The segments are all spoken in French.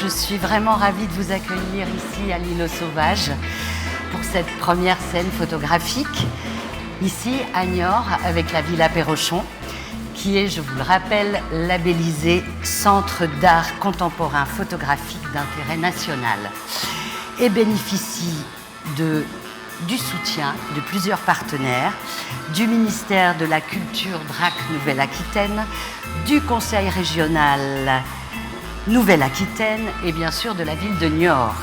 Je suis vraiment ravie de vous accueillir ici à l'Île aux Sauvages pour cette première scène photographique, ici à Niort avec la Villa Perrochon, qui est, je vous le rappelle, labellisée Centre d'art contemporain photographique d'intérêt national et bénéficie du soutien de plusieurs partenaires, du ministère de la Culture DRAC Nouvelle-Aquitaine, du Conseil régional Nouvelle-Aquitaine et bien sûr de la ville de Niort.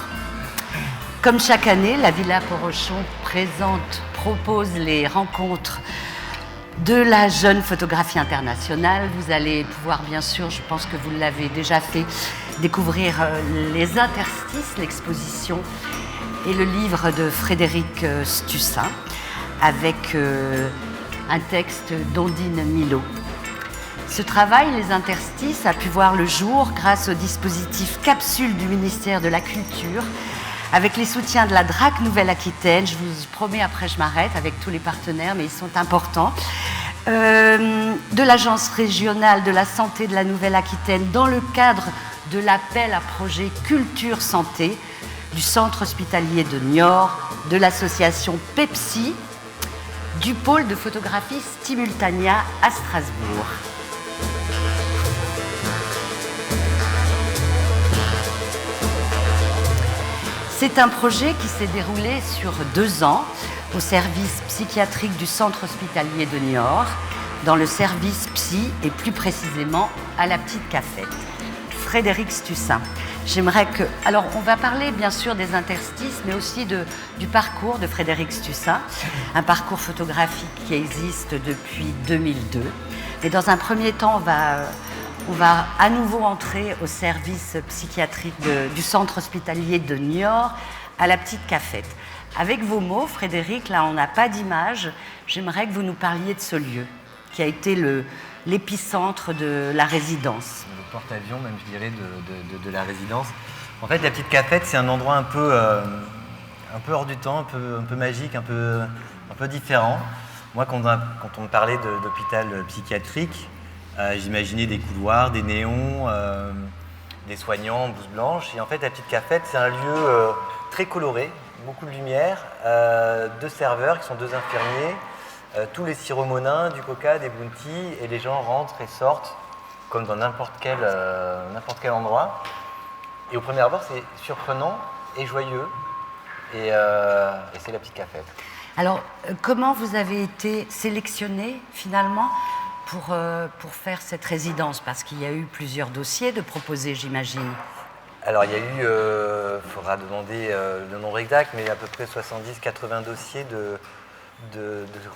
Comme chaque année, la Villa Perrochon propose les rencontres de la jeune photographie internationale. Vous allez pouvoir, bien sûr, je pense que vous l'avez déjà fait, découvrir les interstices, l'exposition et le livre de Frédéric Stussin avec un texte d'Ondine Milot. Ce travail, les interstices, a pu voir le jour grâce au dispositif Capsule du ministère de la Culture avec les soutiens de la DRAC Nouvelle-Aquitaine. Je vous promets, après je m'arrête avec tous les partenaires, mais ils sont importants. De l'Agence régionale de la santé de la Nouvelle-Aquitaine dans le cadre de l'appel à projet Culture Santé du Centre hospitalier de Niort, de l'association Pepsi, du pôle de photographie Stimultania à Strasbourg. C'est un projet qui s'est déroulé sur 2 ans au service psychiatrique du Centre hospitalier de Niort, dans le service psy et plus précisément à la Petite Cafette. Frédéric Stussin. J'aimerais que... Alors, on va parler bien sûr des interstices, mais aussi du parcours de Frédéric Stussin, un parcours photographique qui existe depuis 2002. Et dans un premier temps, on va à nouveau entrer au service psychiatrique du Centre hospitalier de Niort, à la Petite Cafette. Avec vos mots, Frédéric, là on n'a pas d'image, j'aimerais que vous nous parliez de ce lieu, qui a été l'épicentre de la résidence. Le porte-avions, même je dirais, de la résidence. En fait, la Petite Cafette, c'est un endroit un peu hors du temps, un peu magique, un peu différent. Moi, quand on me parlait d'hôpital psychiatrique, j'imaginais des couloirs, des néons, des soignants en blouse blanche. Et en fait, la Petite Cafette, c'est un lieu très coloré, beaucoup de lumière, 2 serveurs qui sont 2 infirmiers, tous les siromonins, du coca, des bounties, et les gens rentrent et sortent comme dans n'importe quel endroit. Et au premier abord, c'est surprenant et joyeux, et c'est la Petite Cafette. Alors, comment vous avez été sélectionné finalement pour faire cette résidence? Parce qu'il y a eu plusieurs dossiers de proposés, j'imagine. Alors, il y a eu, il faudra demander le nombre exact, mais à peu près 70-80 dossiers de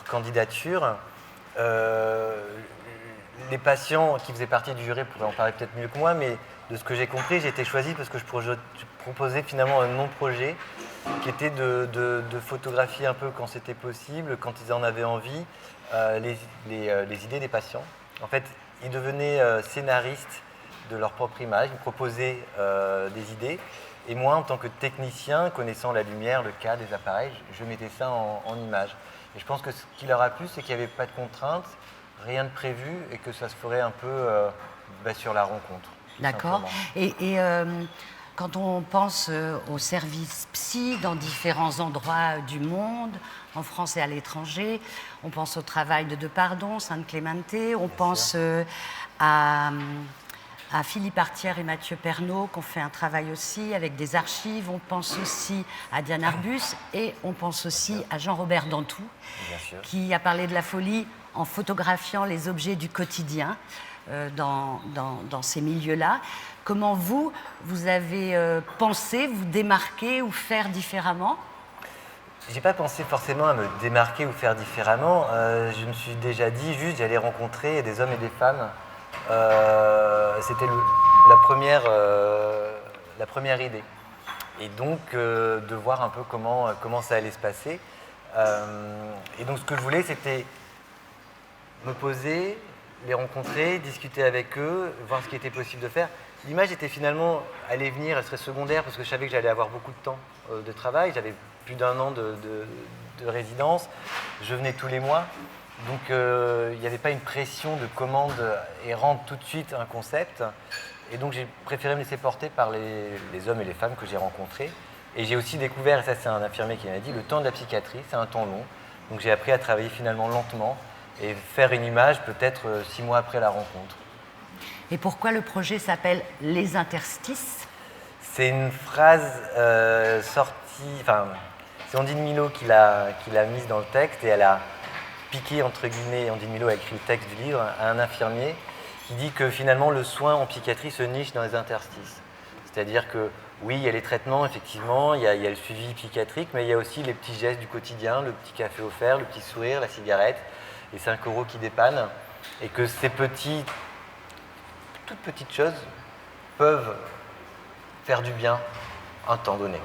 candidatures. Les patients qui faisaient partie du jury pourraient en parler peut-être mieux que moi, mais de ce que j'ai compris, j'ai été choisi parce que je proposais finalement un non-projet qui était de photographier un peu quand c'était possible, quand ils en avaient envie, les idées des patients. En fait, ils devenaient scénaristes de leur propre image, ils proposaient des idées, et moi, en tant que technicien, connaissant la lumière, le cadre, les appareils, je mettais ça en image. Et je pense que ce qui leur a plu, c'est qu'il n'y avait pas de contraintes, rien de prévu, et que ça se ferait un peu sur la rencontre. D'accord. Et quand on pense au service psy dans différents endroits du monde, en France et à l'étranger, on pense au travail de Depardon, Sainte-Clémente, on pense à Philippe Artière et Mathieu Pernaut, qui ont fait un travail aussi avec des archives. On pense aussi à Diane Arbus et on pense aussi à Jean-Robert Dantou, qui a parlé de la folie en photographiant les objets du quotidien dans ces milieux-là. Comment vous avez pensé vous démarquer ou faire différemment? J'ai pas pensé forcément à me démarquer ou faire différemment. Je me suis déjà dit juste j'allais rencontrer des hommes et des femmes. C'était la première idée. Et donc de voir un peu comment ça allait se passer. Et donc ce que je voulais, c'était me poser, les rencontrer, discuter avec eux, voir ce qui était possible de faire. L'image était finalement, allait venir, elle serait secondaire parce que je savais que j'allais avoir beaucoup de temps de travail. J'avais plus d'1 an de résidence. Je venais tous les mois. Donc il n'y avait pas une pression de commande et rendre tout de suite un concept. Et donc j'ai préféré me laisser porter par les hommes et les femmes que j'ai rencontrés. Et j'ai aussi découvert, et ça c'est un infirmier qui m'a dit, le temps de la psychiatrie, c'est un temps long. Donc j'ai appris à travailler finalement lentement et faire une image peut-être 6 mois après la rencontre. Et pourquoi le projet s'appelle Les Interstices? C'est une phrase sortie, enfin c'est Ondine Milot qui l'a mise dans le texte et elle a piqué, entre guillemets, Ondine Milot a écrit le texte du livre, à un infirmier qui dit que finalement le soin en psychiatrie se niche dans les interstices. C'est-à-dire que oui, il y a les traitements, effectivement, il y a le suivi psychiatrique, mais il y a aussi les petits gestes du quotidien, le petit café offert, le petit sourire, la cigarette, les 5 € qui dépannent, et que ces toutes petites choses peuvent faire du bien à un temps donné.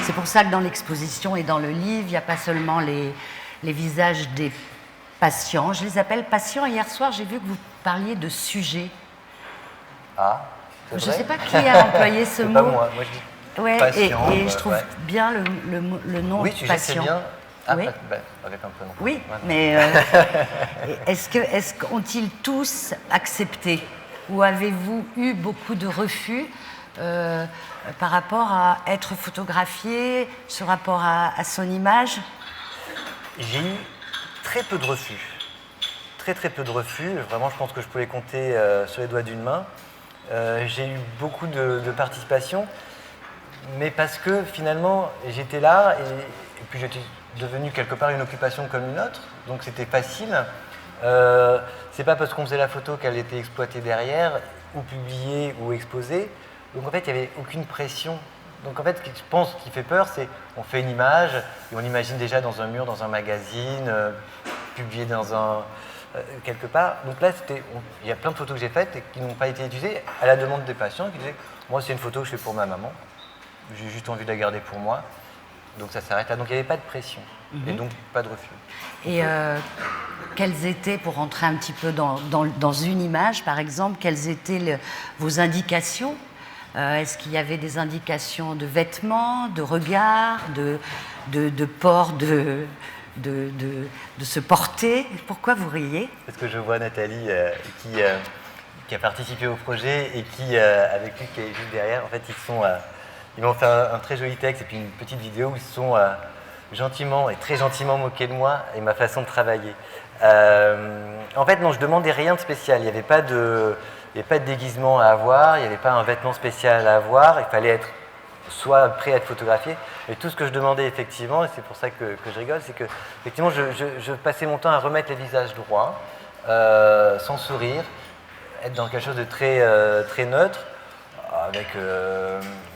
C'est pour ça que dans l'exposition et dans le livre, il n'y a pas seulement les visages des patients. Je les appelle patients. Hier soir, j'ai vu que vous parliez de sujets. Ah, je ne sais pas qui a employé ce mot. Pas moi je dis ouais, patient. Et je trouve bien le nom oui, patient. C'est bien. Ah, oui. Avec un prénom. Oui, ouais. Mais est-ce qu'ont-ils tous accepté? Ou avez-vous eu beaucoup de refus par rapport à être photographié, ce rapport à son image? J'ai eu très peu de refus. Très peu de refus. Vraiment, je pense que je peux les compter sur les doigts d'une main. J'ai eu beaucoup de participation, mais parce que finalement, j'étais là et puis j'étais devenu quelque part une occupation comme une autre, donc c'était facile. C'est pas parce qu'on faisait la photo qu'elle était exploitée derrière, ou publiée, ou exposée. Donc en fait, il n'y avait aucune pression. Donc en fait, ce que je pense qui fait peur, c'est qu'on fait une image, et on l'imagine déjà dans un mur, dans un magazine, publié dans quelque part. Donc là, il y a plein de photos que j'ai faites et qui n'ont pas été utilisées à la demande des patients qui disaient « Moi, c'est une photo que je fais pour ma maman, j'ai juste envie de la garder pour moi. » Donc ça s'arrête là. Donc il n'y avait pas de pression, et donc pas de refus. Et quelles étaient, pour rentrer un petit peu dans une image, par exemple, quelles étaient vos indications? Est-ce qu'il y avait des indications de vêtements, de regard, de port, de se porter? Pourquoi vous riez? Parce que je vois Nathalie qui a participé au projet et qui, avec lui, qui est juste derrière, en fait, ils m'ont fait un très joli texte et puis une petite vidéo où ils se sont gentiment et très gentiment moqués de moi et ma façon de travailler. En fait, non, je demandais rien de spécial. Il n'y avait pas de déguisement à avoir, il n'y avait pas un vêtement spécial à avoir. Il fallait être soit prêt à être photographié. Et tout ce que je demandais effectivement, et c'est pour ça que je rigole, c'est que effectivement, je passais mon temps à remettre les visages droits, sans sourire, être dans quelque chose de très neutre, avec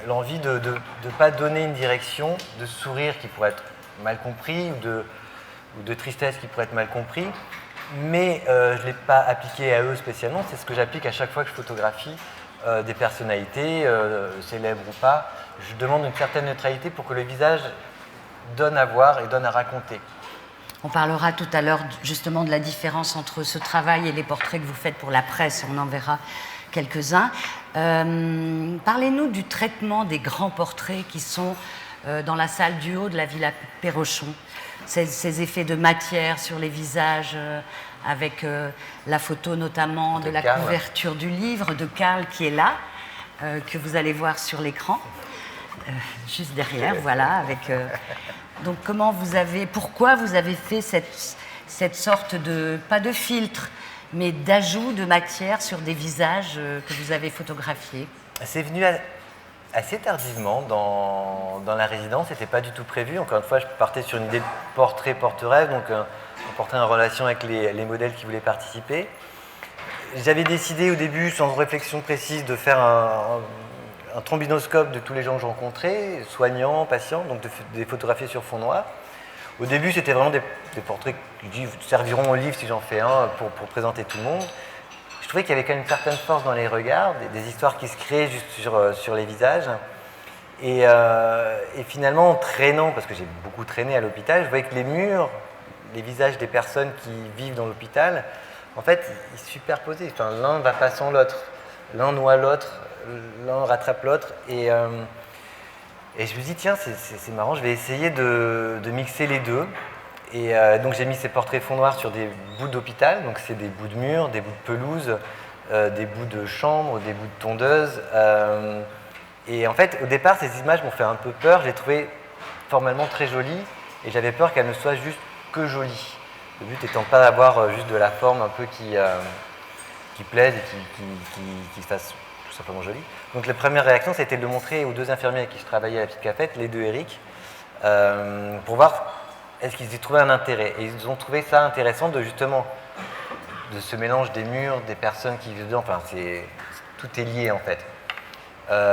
l'envie de ne pas donner une direction, de sourire qui pourrait être mal compris ou de tristesse qui pourrait être mal compris. Mais je ne l'ai pas appliqué à eux spécialement, c'est ce que j'applique à chaque fois que je photographie des personnalités, célèbres ou pas. Je demande une certaine neutralité pour que le visage donne à voir et donne à raconter. On parlera tout à l'heure justement de la différence entre ce travail et les portraits que vous faites pour la presse, on en verra quelques-uns. Parlez-nous du traitement des grands portraits qui sont dans la salle du haut de la Villa Perrochon. Ces effets de matière sur les visages, avec la photo notamment de la couverture du livre de Karl qui est là, que vous allez voir sur l'écran, juste derrière, voilà. Donc pourquoi vous avez fait cette sorte de, pas de filtre, mais d'ajout de matière sur des visages que vous avez photographiés? C'est venu assez tardivement dans la résidence, c'était pas du tout prévu. Encore une fois, je partais sur une idée de portrait-rêve, donc un portrait en relation avec les modèles qui voulaient participer. J'avais décidé au début, sans réflexion précise, de faire un trombinoscope de tous les gens que je rencontrais, soignants, patients, donc de les photographier sur fond noir. Au début, c'était vraiment des portraits qui serviront au livre si j'en fais un pour présenter tout le monde. Je trouvais qu'il y avait quand même une certaine force dans les regards, des histoires qui se créaient juste sur les visages. Et finalement, en traînant, parce que j'ai beaucoup traîné à l'hôpital, je voyais que les murs, les visages des personnes qui vivent dans l'hôpital, en fait, ils se superposaient. Enfin, l'un va pas sans l'autre. L'un noie l'autre, l'un rattrape l'autre. Et je me suis dit, tiens, c'est marrant, je vais essayer de mixer les deux. Et donc j'ai mis ces portraits fond noir sur des bouts d'hôpital, donc c'est des bouts de mur, des bouts de pelouse, des bouts de chambre, des bouts de tondeuse. Et en fait, au départ, ces images m'ont fait un peu peur. Je les trouvais formellement très jolies et j'avais peur qu'elles ne soient juste que jolies. Le but étant pas d'avoir juste de la forme un peu qui plaise et qui se fasse tout simplement jolie. Donc la première réaction, c'était de le montrer aux 2 infirmiers avec qui je travaillais à la petite cafette, les 2 Eric, pour voir est-ce qu'ils y trouvaient un intérêt. Et ils ont trouvé ça intéressant de justement de ce mélange des murs, des personnes qui vivent dedans. Enfin, tout est lié en fait.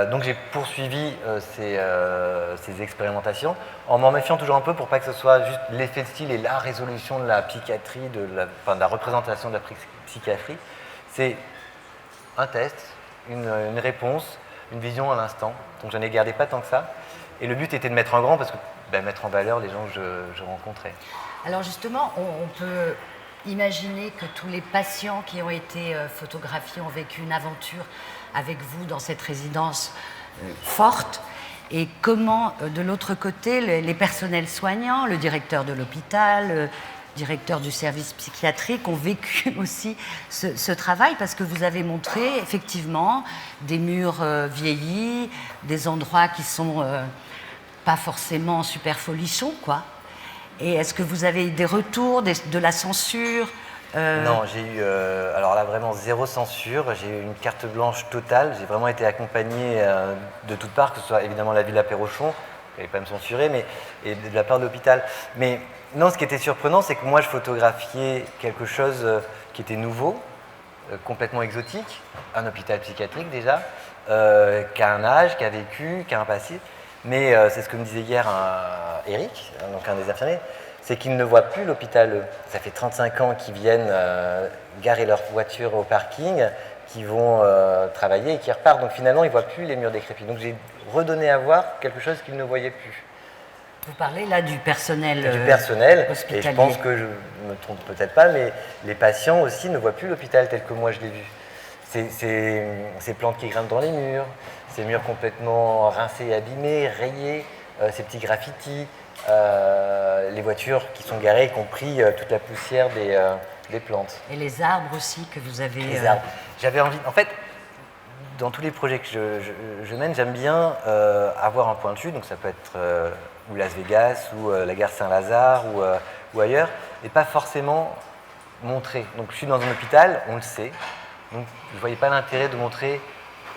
Donc j'ai poursuivi ces expérimentations en m'en méfiant toujours un peu pour pas que ce soit juste l'effet de style et la résolution de la psychiatrie, de la représentation de la psychiatrie. C'est un test, une réponse, une vision à l'instant. Donc je n'en ai gardé pas tant que ça. Et le but était de mettre en grand parce que mettre en valeur les gens que je rencontrais. Alors justement, on peut imaginer que tous les patients qui ont été photographiés ont vécu une aventure avec vous dans cette résidence forte. Et comment, de l'autre côté, les personnels soignants, le directeur de l'hôpital, le directeur du service psychiatrique ont vécu aussi ce travail, parce que vous avez montré effectivement des murs vieillis, des endroits qui sont pas forcément super folichons, quoi. Et est-ce que vous avez eu des retours, de la censure Non, j'ai eu, alors là vraiment zéro censure, j'ai eu une carte blanche totale, j'ai vraiment été accompagné de toutes parts, que ce soit évidemment la Villa Perrochon, qui n'allait pas me censurer, et de la part de l'hôpital. Mais non, ce qui était surprenant, c'est que moi je photographiais quelque chose qui était nouveau, complètement exotique, un hôpital psychiatrique déjà, qui a un âge, qui a vécu, qui a un passé. Mais c'est ce que me disait hier Eric, donc un des infirmiers, c'est qu'ils ne voient plus l'hôpital. Ça fait 35 ans qu'ils viennent garer leur voiture au parking, qu'ils vont travailler et qu'ils repartent. Donc finalement, ils ne voient plus les murs décrépits. Donc j'ai redonné à voir quelque chose qu'ils ne voyaient plus. Vous parlez là du personnel hospitalier. Et je pense que je ne me trompe peut-être pas, mais les patients aussi ne voient plus l'hôpital tel que moi je l'ai vu. Ces plantes qui grimpent dans les murs, ces murs complètement rincés, abîmés, rayés, ces petits graffitis, les voitures qui sont garées, y compris toute la poussière des plantes. Et les arbres aussi que vous avez... Les arbres. J'avais envie... En fait, dans tous les projets que je mène, j'aime bien avoir un point de vue, donc ça peut être ou Las Vegas, ou la gare Saint-Lazare, ou ailleurs, et pas forcément montrer. Donc je suis dans un hôpital, on le sait, donc je ne voyais pas l'intérêt de montrer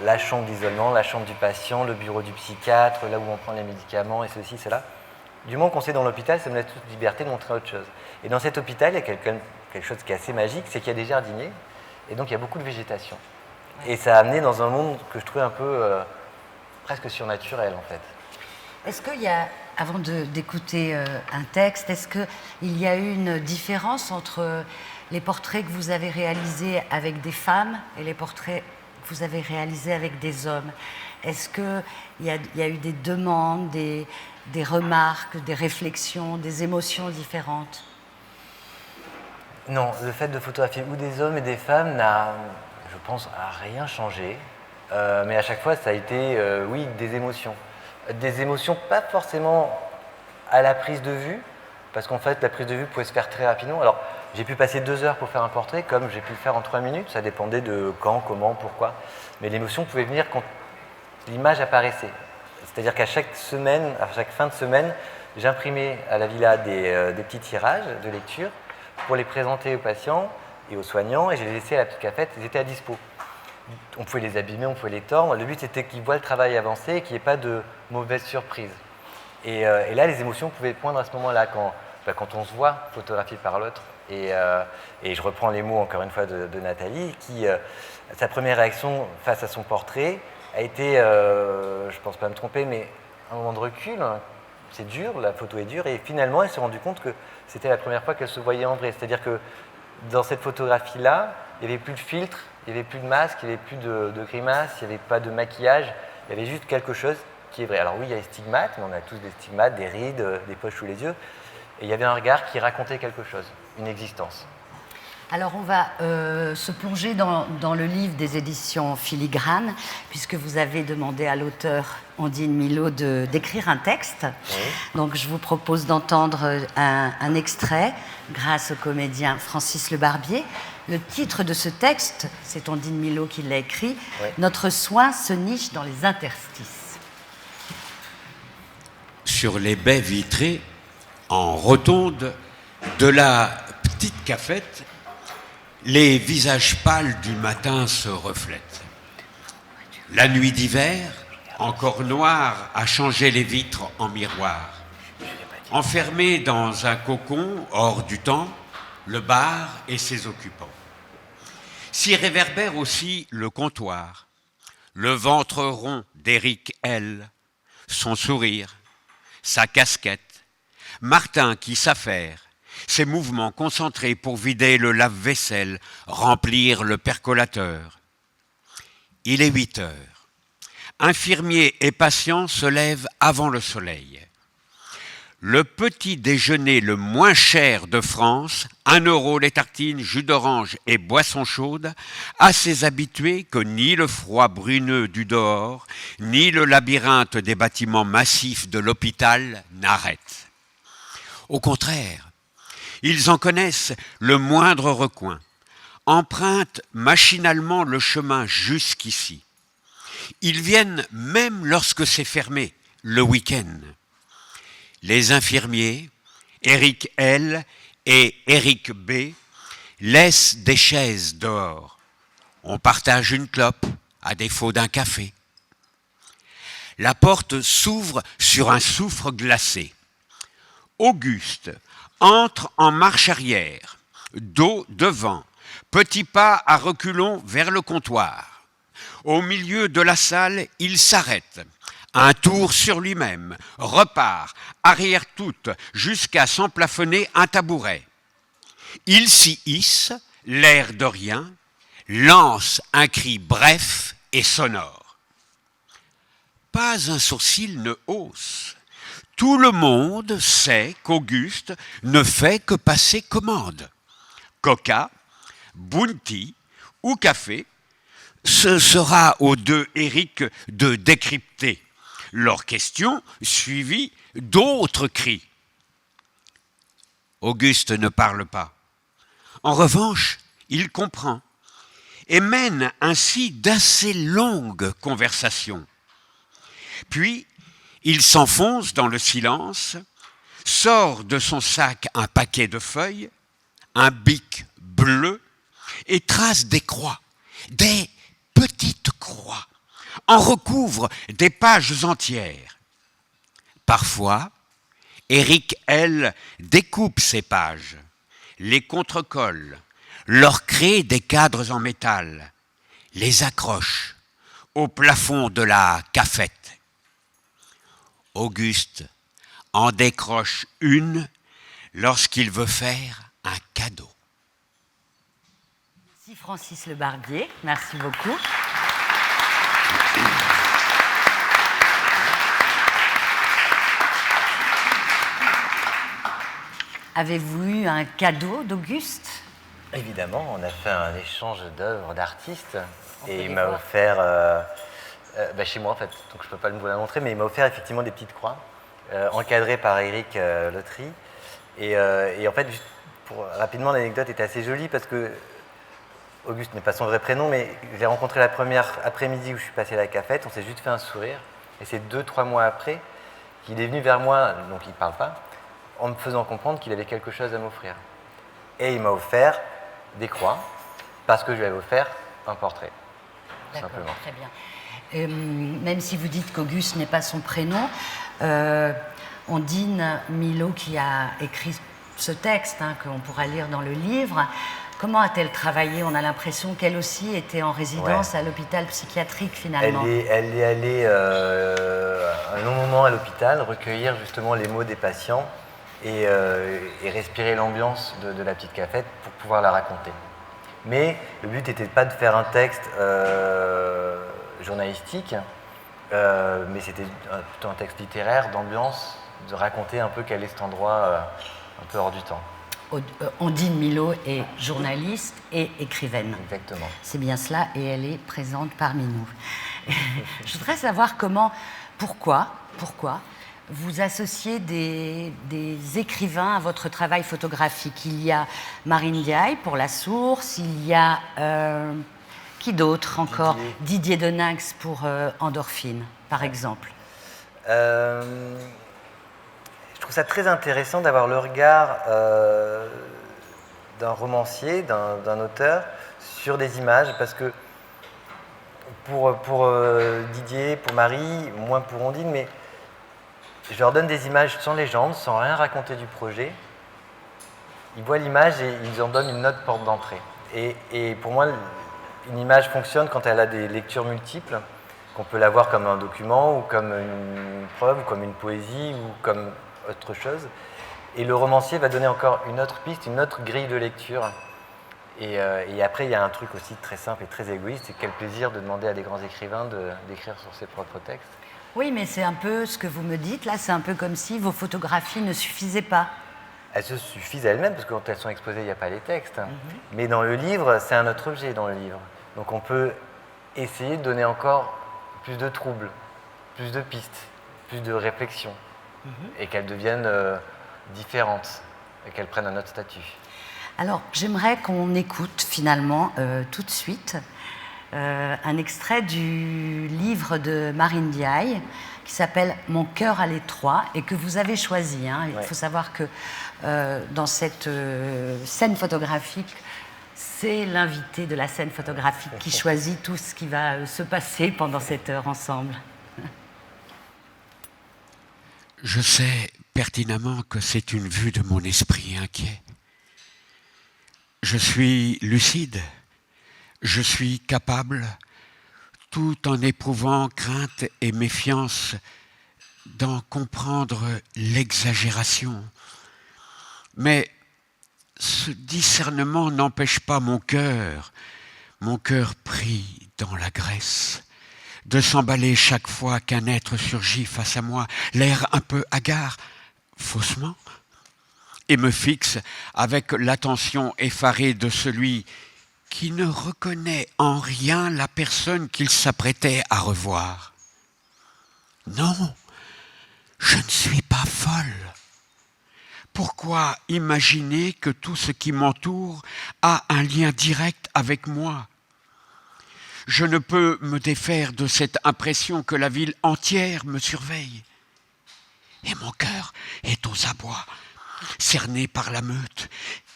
la chambre d'isolement, la chambre du patient, le bureau du psychiatre, là où on prend les médicaments, et ceci, cela. Du moment qu'on sait dans l'hôpital, ça me laisse toute liberté de montrer autre chose. Et dans cet hôpital, il y a quelque chose qui est assez magique, c'est qu'il y a des jardiniers, et donc il y a beaucoup de végétation. Et ça a amené dans un monde que je trouvais un peu presque surnaturel, en fait. Est-ce qu'il y a, avant d'écouter un texte, est-ce qu'il y a eu une différence entre les portraits que vous avez réalisés avec des femmes et les portraits que vous avez réalisés avec des hommes? Est-ce qu'il y a eu des demandes, des remarques, des réflexions, des émotions différentes? Non, le fait de photographier ou des hommes et des femmes n'a, je pense, rien changé. Mais à chaque fois, ça a été, oui, des émotions. Des émotions pas forcément à la prise de vue, parce qu'en fait, la prise de vue pouvait se faire très rapidement. Alors, j'ai pu passer 2 heures pour faire un portrait, comme j'ai pu le faire en 3 minutes. Ça dépendait de quand, comment, pourquoi. Mais l'émotion pouvait venir quand l'image apparaissait. C'est-à-dire qu'à chaque semaine, à chaque fin de semaine, j'imprimais à la villa des petits tirages de lecture pour les présenter aux patients et aux soignants, et je les laissais à la petite cafette, ils étaient à dispo. On pouvait les abîmer, on pouvait les tordre. Le but, c'était qu'ils voient le travail avancer et qu'il n'y ait pas de mauvaise surprise. Et là, les émotions pouvaient poindre à ce moment-là, quand on se voit photographié par l'autre. Et je reprends les mots, encore une fois, de Nathalie, qui, sa première réaction face à son portrait a été, je ne pense pas me tromper, mais un moment de recul. C'est dur, la photo est dure, et finalement, elle s'est rendue compte que c'était la première fois qu'elle se voyait en vrai. C'est-à-dire que dans cette photographie-là, il n'y avait plus de filtre, il n'y avait plus de masque, il n'y avait plus de grimace, il n'y avait pas de maquillage, il y avait juste quelque chose qui est vrai. Alors oui, il y a les stigmates, mais on a tous des stigmates, des rides, des poches sous les yeux, et il y avait un regard qui racontait quelque chose, une existence. Alors on va se plonger dans le livre des éditions Filigrane, puisque vous avez demandé à l'auteur Ondine Milot d'écrire un texte. Oui. Donc je vous propose d'entendre un extrait grâce au comédien Francis Le Barbier. Le titre de ce texte, c'est Ondine Milot qui l'a écrit, Oui. Notre soin se niche dans les interstices. Sur les baies vitrées, en rotonde de la petite cafette, les visages pâles du matin se reflètent. La nuit d'hiver, encore noire, a changé les vitres en miroirs. Enfermé dans un cocon hors du temps, le bar et ses occupants. S'y réverbère aussi le comptoir, le ventre rond d'Éric L, son sourire, sa casquette, Martin qui s'affaire, ses mouvements concentrés pour vider le lave-vaisselle, remplir le percolateur. Il est 8 heures. Infirmiers et patients se lèvent avant le soleil. Le petit déjeuner le moins cher de France, 1 € les tartines, jus d'orange et boissons chaudes, a ses habitués que ni le froid bruneux du dehors, ni le labyrinthe des bâtiments massifs de l'hôpital n'arrêtent. Au contraire, ils en connaissent le moindre recoin, empruntent machinalement le chemin jusqu'ici. Ils viennent même lorsque c'est fermé, le week-end. Les infirmiers, Éric L et Éric B, laissent des chaises dehors. On partage une clope, à défaut d'un café. La porte s'ouvre sur un soufre glacé. Auguste entre en marche arrière, dos devant, petit pas à reculons vers le comptoir. Au milieu de la salle, il s'arrête. Un tour sur lui-même, repart, arrière toute, jusqu'à s'emplafonner un tabouret. Il s'y hisse, l'air de rien, lance un cri bref et sonore. Pas un sourcil ne hausse. Tout le monde sait qu'Auguste ne fait que passer commande. Coca, Bounty ou café, ce sera aux deux Éric de décrypter. Leurs questions suivies d'autres cris. Auguste ne parle pas. En revanche, il comprend et mène ainsi d'assez longues conversations. Puis, il s'enfonce dans le silence, sort de son sac un paquet de feuilles, un bic bleu et trace des croix, des petites croix, en recouvre des pages entières. Parfois, Éric L découpe ces pages, les contrecolle, leur crée des cadres en métal, les accroche au plafond de la cafette. Auguste en décroche une lorsqu'il veut faire un cadeau. Merci Francis Le Barbier, merci beaucoup. Avez-vous eu un cadeau d'Auguste ? Évidemment, on a fait un échange d'œuvres d'artistes et il les m'a voir. offert, chez moi en fait, donc je ne peux pas vous la montrer, mais il m'a offert effectivement des petites croix encadrées par Éric Lotry. Et en fait, juste rapidement, l'anecdote était assez jolie parce que Auguste n'est pas son vrai prénom, mais je l'ai rencontré la première après-midi où je suis passé à la cafette, on s'est juste fait un sourire. Et c'est 2-3 mois après qu'il est venu vers moi, donc il ne parle pas, en me faisant comprendre qu'il avait quelque chose à m'offrir. Et il m'a offert des croix, parce que je lui avais offert un portrait, tout D'accord, simplement. très bien. Même si vous dites qu'Auguste n'est pas son prénom, Ondine Milot, qui a écrit ce texte, qu'on pourra lire dans le livre, comment a-t-elle travaillé ? On a l'impression qu'elle aussi était en résidence à l'hôpital psychiatrique, finalement. Elle est allée un long moment à l'hôpital, recueillir justement les mots des patients et respirer l'ambiance de la petite cafette pour pouvoir la raconter. Mais le but n'était pas de faire un texte journalistique, mais c'était plutôt un texte littéraire, d'ambiance, de raconter un peu quel est cet endroit un peu hors du temps. Ondine Milot est journaliste et écrivaine. Exactement. C'est bien cela, et elle est présente parmi nous. Je voudrais savoir pourquoi vous associez des écrivains à votre travail photographique. Il y a Marine Ndiaye pour La Source, il y a qui d'autre encore? Didier Deninx pour Endorphine, par exemple. Je trouve ça très intéressant d'avoir le regard d'un romancier, d'un auteur, sur des images, parce que pour Didier, pour Marie, moins pour Ondine, mais je leur donne des images sans légende, sans rien raconter du projet. Ils voient l'image et ils en donnent une note porte d'entrée. Et pour moi, une image fonctionne quand elle a des lectures multiples, qu'on peut la voir comme un document, ou comme une preuve, ou comme une poésie, ou comme autre chose. Et le romancier va donner encore une autre piste, une autre grille de lecture. Et après, il y a un truc aussi très simple et très égoïste, c'est quel plaisir de demander à des grands écrivains d'écrire sur ses propres textes. Oui, mais c'est un peu ce que vous me dites, là, c'est un peu comme si vos photographies ne suffisaient pas. Elles se suffisent à elles-mêmes, parce que quand elles sont exposées, il n'y a pas les textes. Mais dans le livre, c'est un autre objet dans le livre. Donc on peut essayer de donner encore plus de troubles, plus de pistes, plus de réflexions, et qu'elles deviennent différentes, et qu'elles prennent un autre statut. Alors, j'aimerais qu'on écoute finalement tout de suite un extrait du livre de Marine Ndiaye qui s'appelle « Mon cœur à l'étroit » et que vous avez choisi. Hein. Il faut savoir que dans cette scène photographique, c'est l'invité de la scène photographique qui choisit tout ce qui va se passer pendant cette heure ensemble. Je sais pertinemment que c'est une vue de mon esprit inquiet. Je suis lucide. Je suis capable, tout en éprouvant crainte et méfiance, d'en comprendre l'exagération. Mais ce discernement n'empêche pas mon cœur pris dans la graisse, de s'emballer chaque fois qu'un être surgit face à moi, l'air un peu hagard, faussement, et me fixe avec l'attention effarée de celui qui ne reconnaît en rien la personne qu'il s'apprêtait à revoir. Non, je ne suis pas folle. Pourquoi imaginer que tout ce qui m'entoure a un lien direct avec moi? Je ne peux me défaire de cette impression que la ville entière me surveille. Et mon cœur est aux abois, cerné par la meute,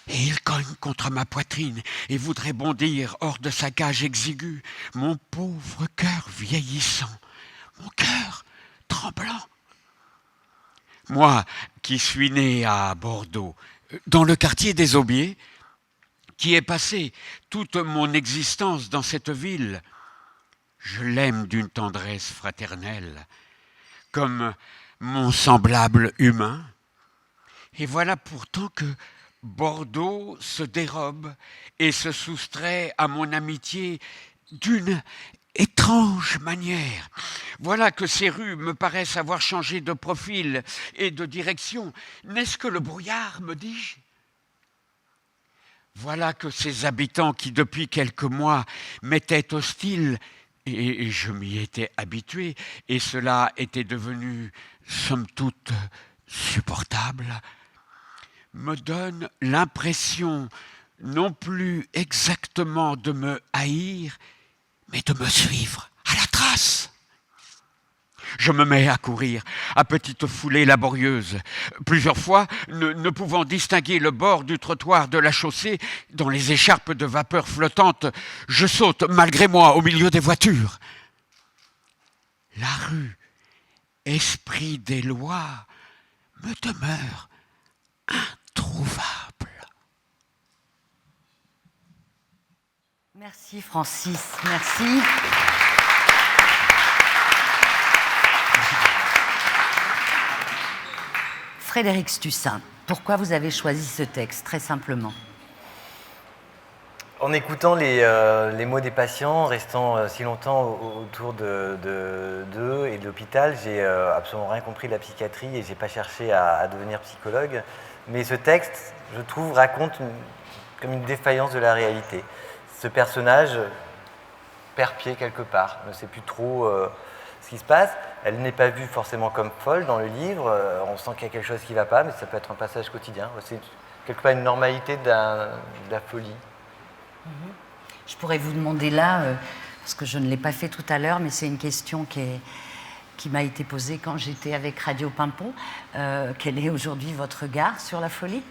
et il cogne contre ma poitrine et voudrait bondir hors de sa cage exiguë. Mon pauvre cœur vieillissant, mon cœur tremblant. Moi, qui suis né à Bordeaux, dans le quartier des Aubiers, qui ai passé toute mon existence dans cette ville, je l'aime d'une tendresse fraternelle, comme mon semblable humain. Et voilà pourtant que Bordeaux se dérobe et se soustrait à mon amitié d'une étrange manière. Voilà que ces rues me paraissent avoir changé de profil et de direction. N'est-ce que le brouillard, me dis-je? Voilà que ces habitants qui, depuis quelques mois, m'étaient hostiles, et je m'y étais habitué, et cela était devenu, somme toute, supportable, me donne l'impression non plus exactement de me haïr, mais de me suivre à la trace. Je me mets à courir, à petite foulée laborieuse. Plusieurs fois, ne pouvant distinguer le bord du trottoir de la chaussée, dans les écharpes de vapeur flottante, je saute malgré moi au milieu des voitures. La rue, esprit des lois, me demeure introuvable. Merci Francis, merci. Frédéric Stussin, pourquoi vous avez choisi ce texte, très simplement? En écoutant les mots des patients, restant si longtemps autour d'eux et de l'hôpital, j'ai absolument rien compris de la psychiatrie et j'ai pas cherché à devenir psychologue. Mais ce texte, je trouve, raconte comme une défaillance de la réalité. Ce personnage perd pied quelque part, ne sait plus trop ce qui se passe. Elle n'est pas vue forcément comme folle dans le livre, on sent qu'il y a quelque chose qui ne va pas, mais ça peut être un passage quotidien. C'est quelque part une normalité de la folie. Je pourrais vous demander là, parce que je ne l'ai pas fait tout à l'heure, mais c'est une question qui m'a été posée quand j'étais avec Radio Pimpon. Quel est aujourd'hui votre regard sur la folie ?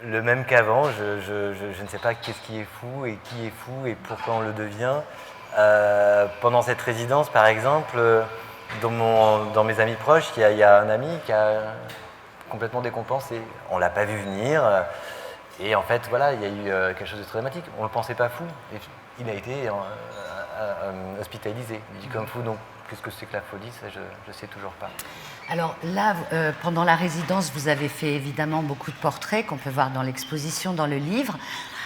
Le même qu'avant, je ne sais pas qu'est-ce qui est fou et qui est fou et pourquoi on le devient. Pendant cette résidence, par exemple, dans mes amis proches, il y a un ami qui a complètement décompensé. On ne l'a pas vu venir. Et en fait, voilà, il y a eu quelque chose de très dramatique. On ne le pensait pas fou. Et il a été hospitalisé. Il dit comme fou, donc qu'est-ce que c'est que la folie ? Ça, je ne sais toujours pas. Alors là, pendant la résidence, vous avez fait évidemment beaucoup de portraits qu'on peut voir dans l'exposition, dans le livre.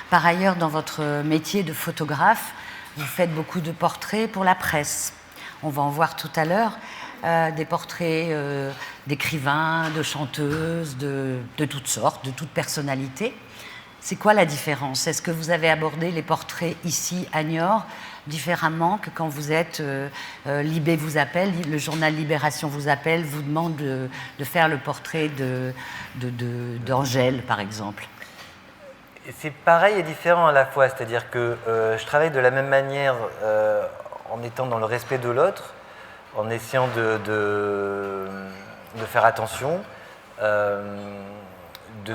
Par ailleurs, dans votre métier de photographe, vous faites beaucoup de portraits pour la presse. On va en voir tout à l'heure. Des portraits d'écrivains, de chanteuses, de toutes sortes, de toutes personnalités. C'est quoi la différence ? Est-ce que vous avez abordé les portraits ici à Niort différemment que quand vous êtes Libé vous appelle, le journal Libération vous appelle, vous demande de faire le portrait d'Angèle, par exemple ? C'est pareil et différent à la fois, c'est-à-dire que je travaille de la même manière en étant dans le respect de l'autre, en essayant de faire attention, de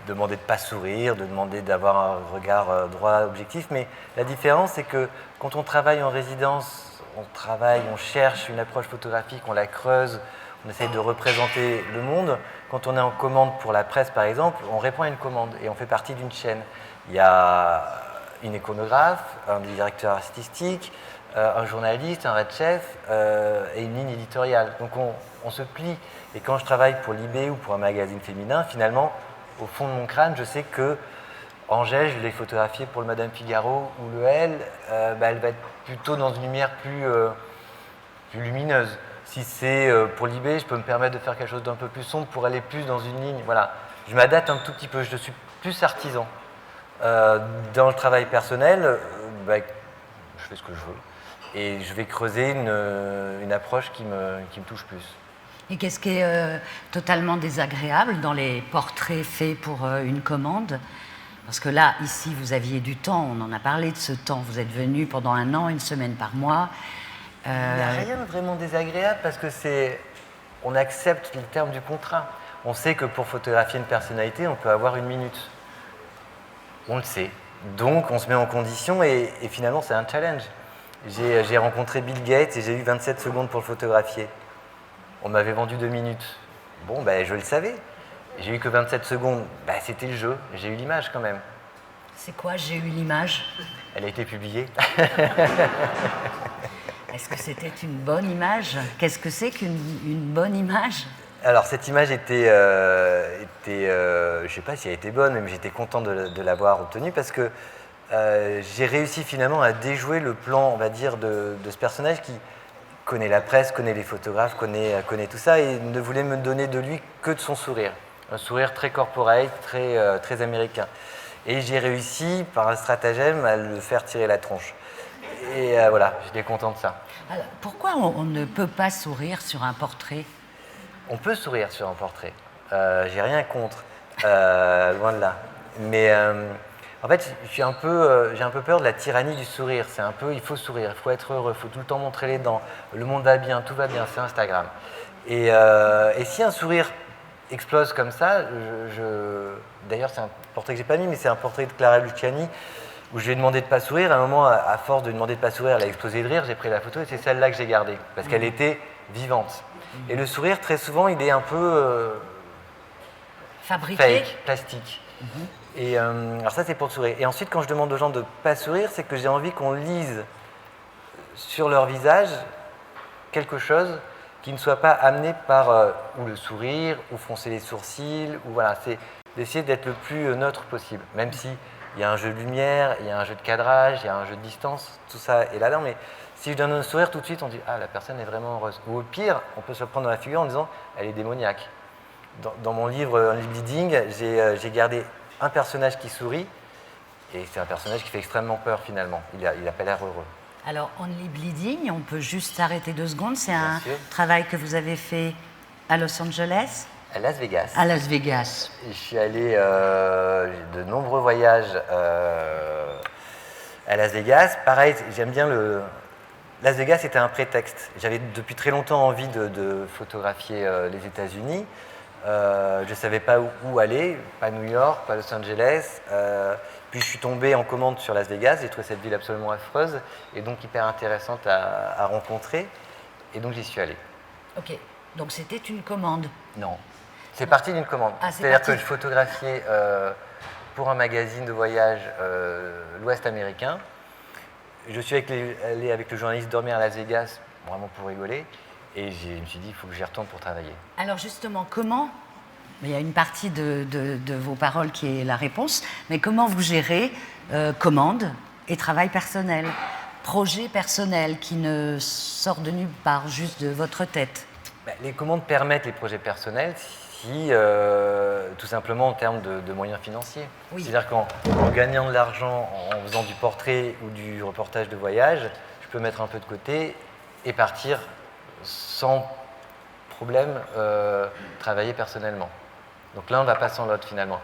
demander de ne pas sourire, de demander d'avoir un regard droit, objectif. Mais la différence, c'est que quand on travaille en résidence, on cherche une approche photographique, on la creuse, on essaye de représenter le monde. Quand on est en commande pour la presse, par exemple, on répond à une commande et on fait partie d'une chaîne. Il y a une iconographe, un directeur artistique, un journaliste, un red chef et une ligne éditoriale. Donc on se plie. Et quand je travaille pour Libé ou pour un magazine féminin, finalement, au fond de mon crâne, je sais que Angèle, je l'ai photographiée pour le Madame Figaro ou le Elle, elle va être plutôt dans une lumière plus lumineuse. Si c'est pour Libé, je peux me permettre de faire quelque chose d'un peu plus sombre pour aller plus dans une ligne. Voilà, je m'adapte un tout petit peu, je suis plus artisan. Dans le travail personnel, je fais ce que je veux. Et je vais creuser une approche qui me touche plus. Et qu'est-ce qui est totalement désagréable dans les portraits faits pour une commande ? Parce que là, ici, vous aviez du temps, on en a parlé de ce temps. Vous êtes venu pendant 1 an, 1 semaine par mois. Il n'y a rien de vraiment désagréable parce que on accepte le terme du contrat. On sait que pour photographier une personnalité, on peut avoir 1 minute. On le sait. Donc, on se met en condition et finalement, c'est un challenge. J'ai rencontré Bill Gates et j'ai eu 27 secondes pour le photographier. On m'avait vendu 2 minutes. Bon, je le savais. J'ai eu que 27 secondes. C'était le jeu. J'ai eu l'image quand même. C'est quoi, j'ai eu l'image ? Elle a été publiée. Est-ce que c'était une bonne image ? Qu'est-ce que c'est qu'une bonne image ? Alors, cette image était je ne sais pas si elle était bonne, mais j'étais content de l'avoir obtenue parce que j'ai réussi finalement à déjouer le plan, on va dire, de ce personnage qui connaît la presse, connaît les photographes, connaît tout ça et ne voulait me donner de lui que de son sourire. Un sourire très corporate, très américain. Et j'ai réussi, par un stratagème, à le faire tirer la tronche. Et voilà, j'étais content de ça. Alors, pourquoi on ne peut pas sourire sur un portrait ? On peut sourire sur un portrait. J'ai rien contre, loin de là. Mais en fait, j'ai un peu peur de la tyrannie du sourire. C'est un peu, il faut sourire, il faut être heureux, il faut tout le temps montrer les dents. Le monde va bien, tout va bien, c'est Instagram. Et si un sourire explose comme ça, d'ailleurs c'est un portrait que j'ai pas mis, mais c'est un portrait de Clara Luciani où je lui ai demandé de ne pas sourire. À un moment, à force de lui demander de ne pas sourire, elle a explosé de rire, j'ai pris la photo et c'est celle-là que j'ai gardée, parce qu'elle était vivante. Et le sourire, très souvent, il est un peu fabriqué, fake, plastique. Et alors ça, c'est pour le sourire. Et ensuite, quand je demande aux gens de ne pas sourire, c'est que j'ai envie qu'on lise sur leur visage quelque chose qui ne soit pas amené par ou le sourire, ou froncer les sourcils, ou voilà, c'est d'essayer d'être le plus neutre possible, même si il y a un jeu de lumière, il y a un jeu de cadrage, il y a un jeu de distance, tout ça est là-dedans, mais si je donne un sourire tout de suite, on dit « Ah, la personne est vraiment heureuse ». Ou au pire, on peut se prendre dans la figure en disant « Elle est démoniaque ». Dans mon livre « Unleash Bleeding », j'ai gardé un personnage qui sourit, et c'est un personnage qui fait extrêmement peur finalement, il n'a pas l'air heureux. Alors, Only Bleeding, on peut juste s'arrêter 2 secondes. C'est un sûr. travail que vous avez fait à Los Angeles, À Las Vegas. à Las Vegas. Je suis allé de nombreux voyages à Las Vegas. Pareil, j'aime bien le. Las Vegas était un prétexte. J'avais depuis très longtemps envie de photographier les États-Unis. Je ne savais pas où aller, pas New York, pas Los Angeles. Puis je suis tombé en commande sur Las Vegas. J'ai trouvé cette ville absolument affreuse et donc hyper intéressante à rencontrer. Et donc j'y suis allé. Ok, donc c'était une commande. Non. C'est parti d'une commande. Ah, c'est C'est-à-dire parti. que je photographiais pour un magazine de voyage l'Ouest américain. Je suis allé avec le journaliste dormir à Las Vegas, vraiment pour rigoler. Et je me suis dit, il faut que j'y retourne pour travailler. Alors justement, comment, il y a une partie de vos paroles qui est la réponse, mais comment vous gérez commande et travail personnel, projet personnel qui ne sort de nulle part, juste de votre tête? Les commandes permettent les projets personnels si, tout simplement en termes de moyens financiers. Oui. C'est-à-dire qu'en gagnant de l'argent, en faisant du portrait ou du reportage de voyage, je peux mettre un peu de côté et partir sans problème travailler personnellement. Donc l'un ne va pas sans l'autre finalement.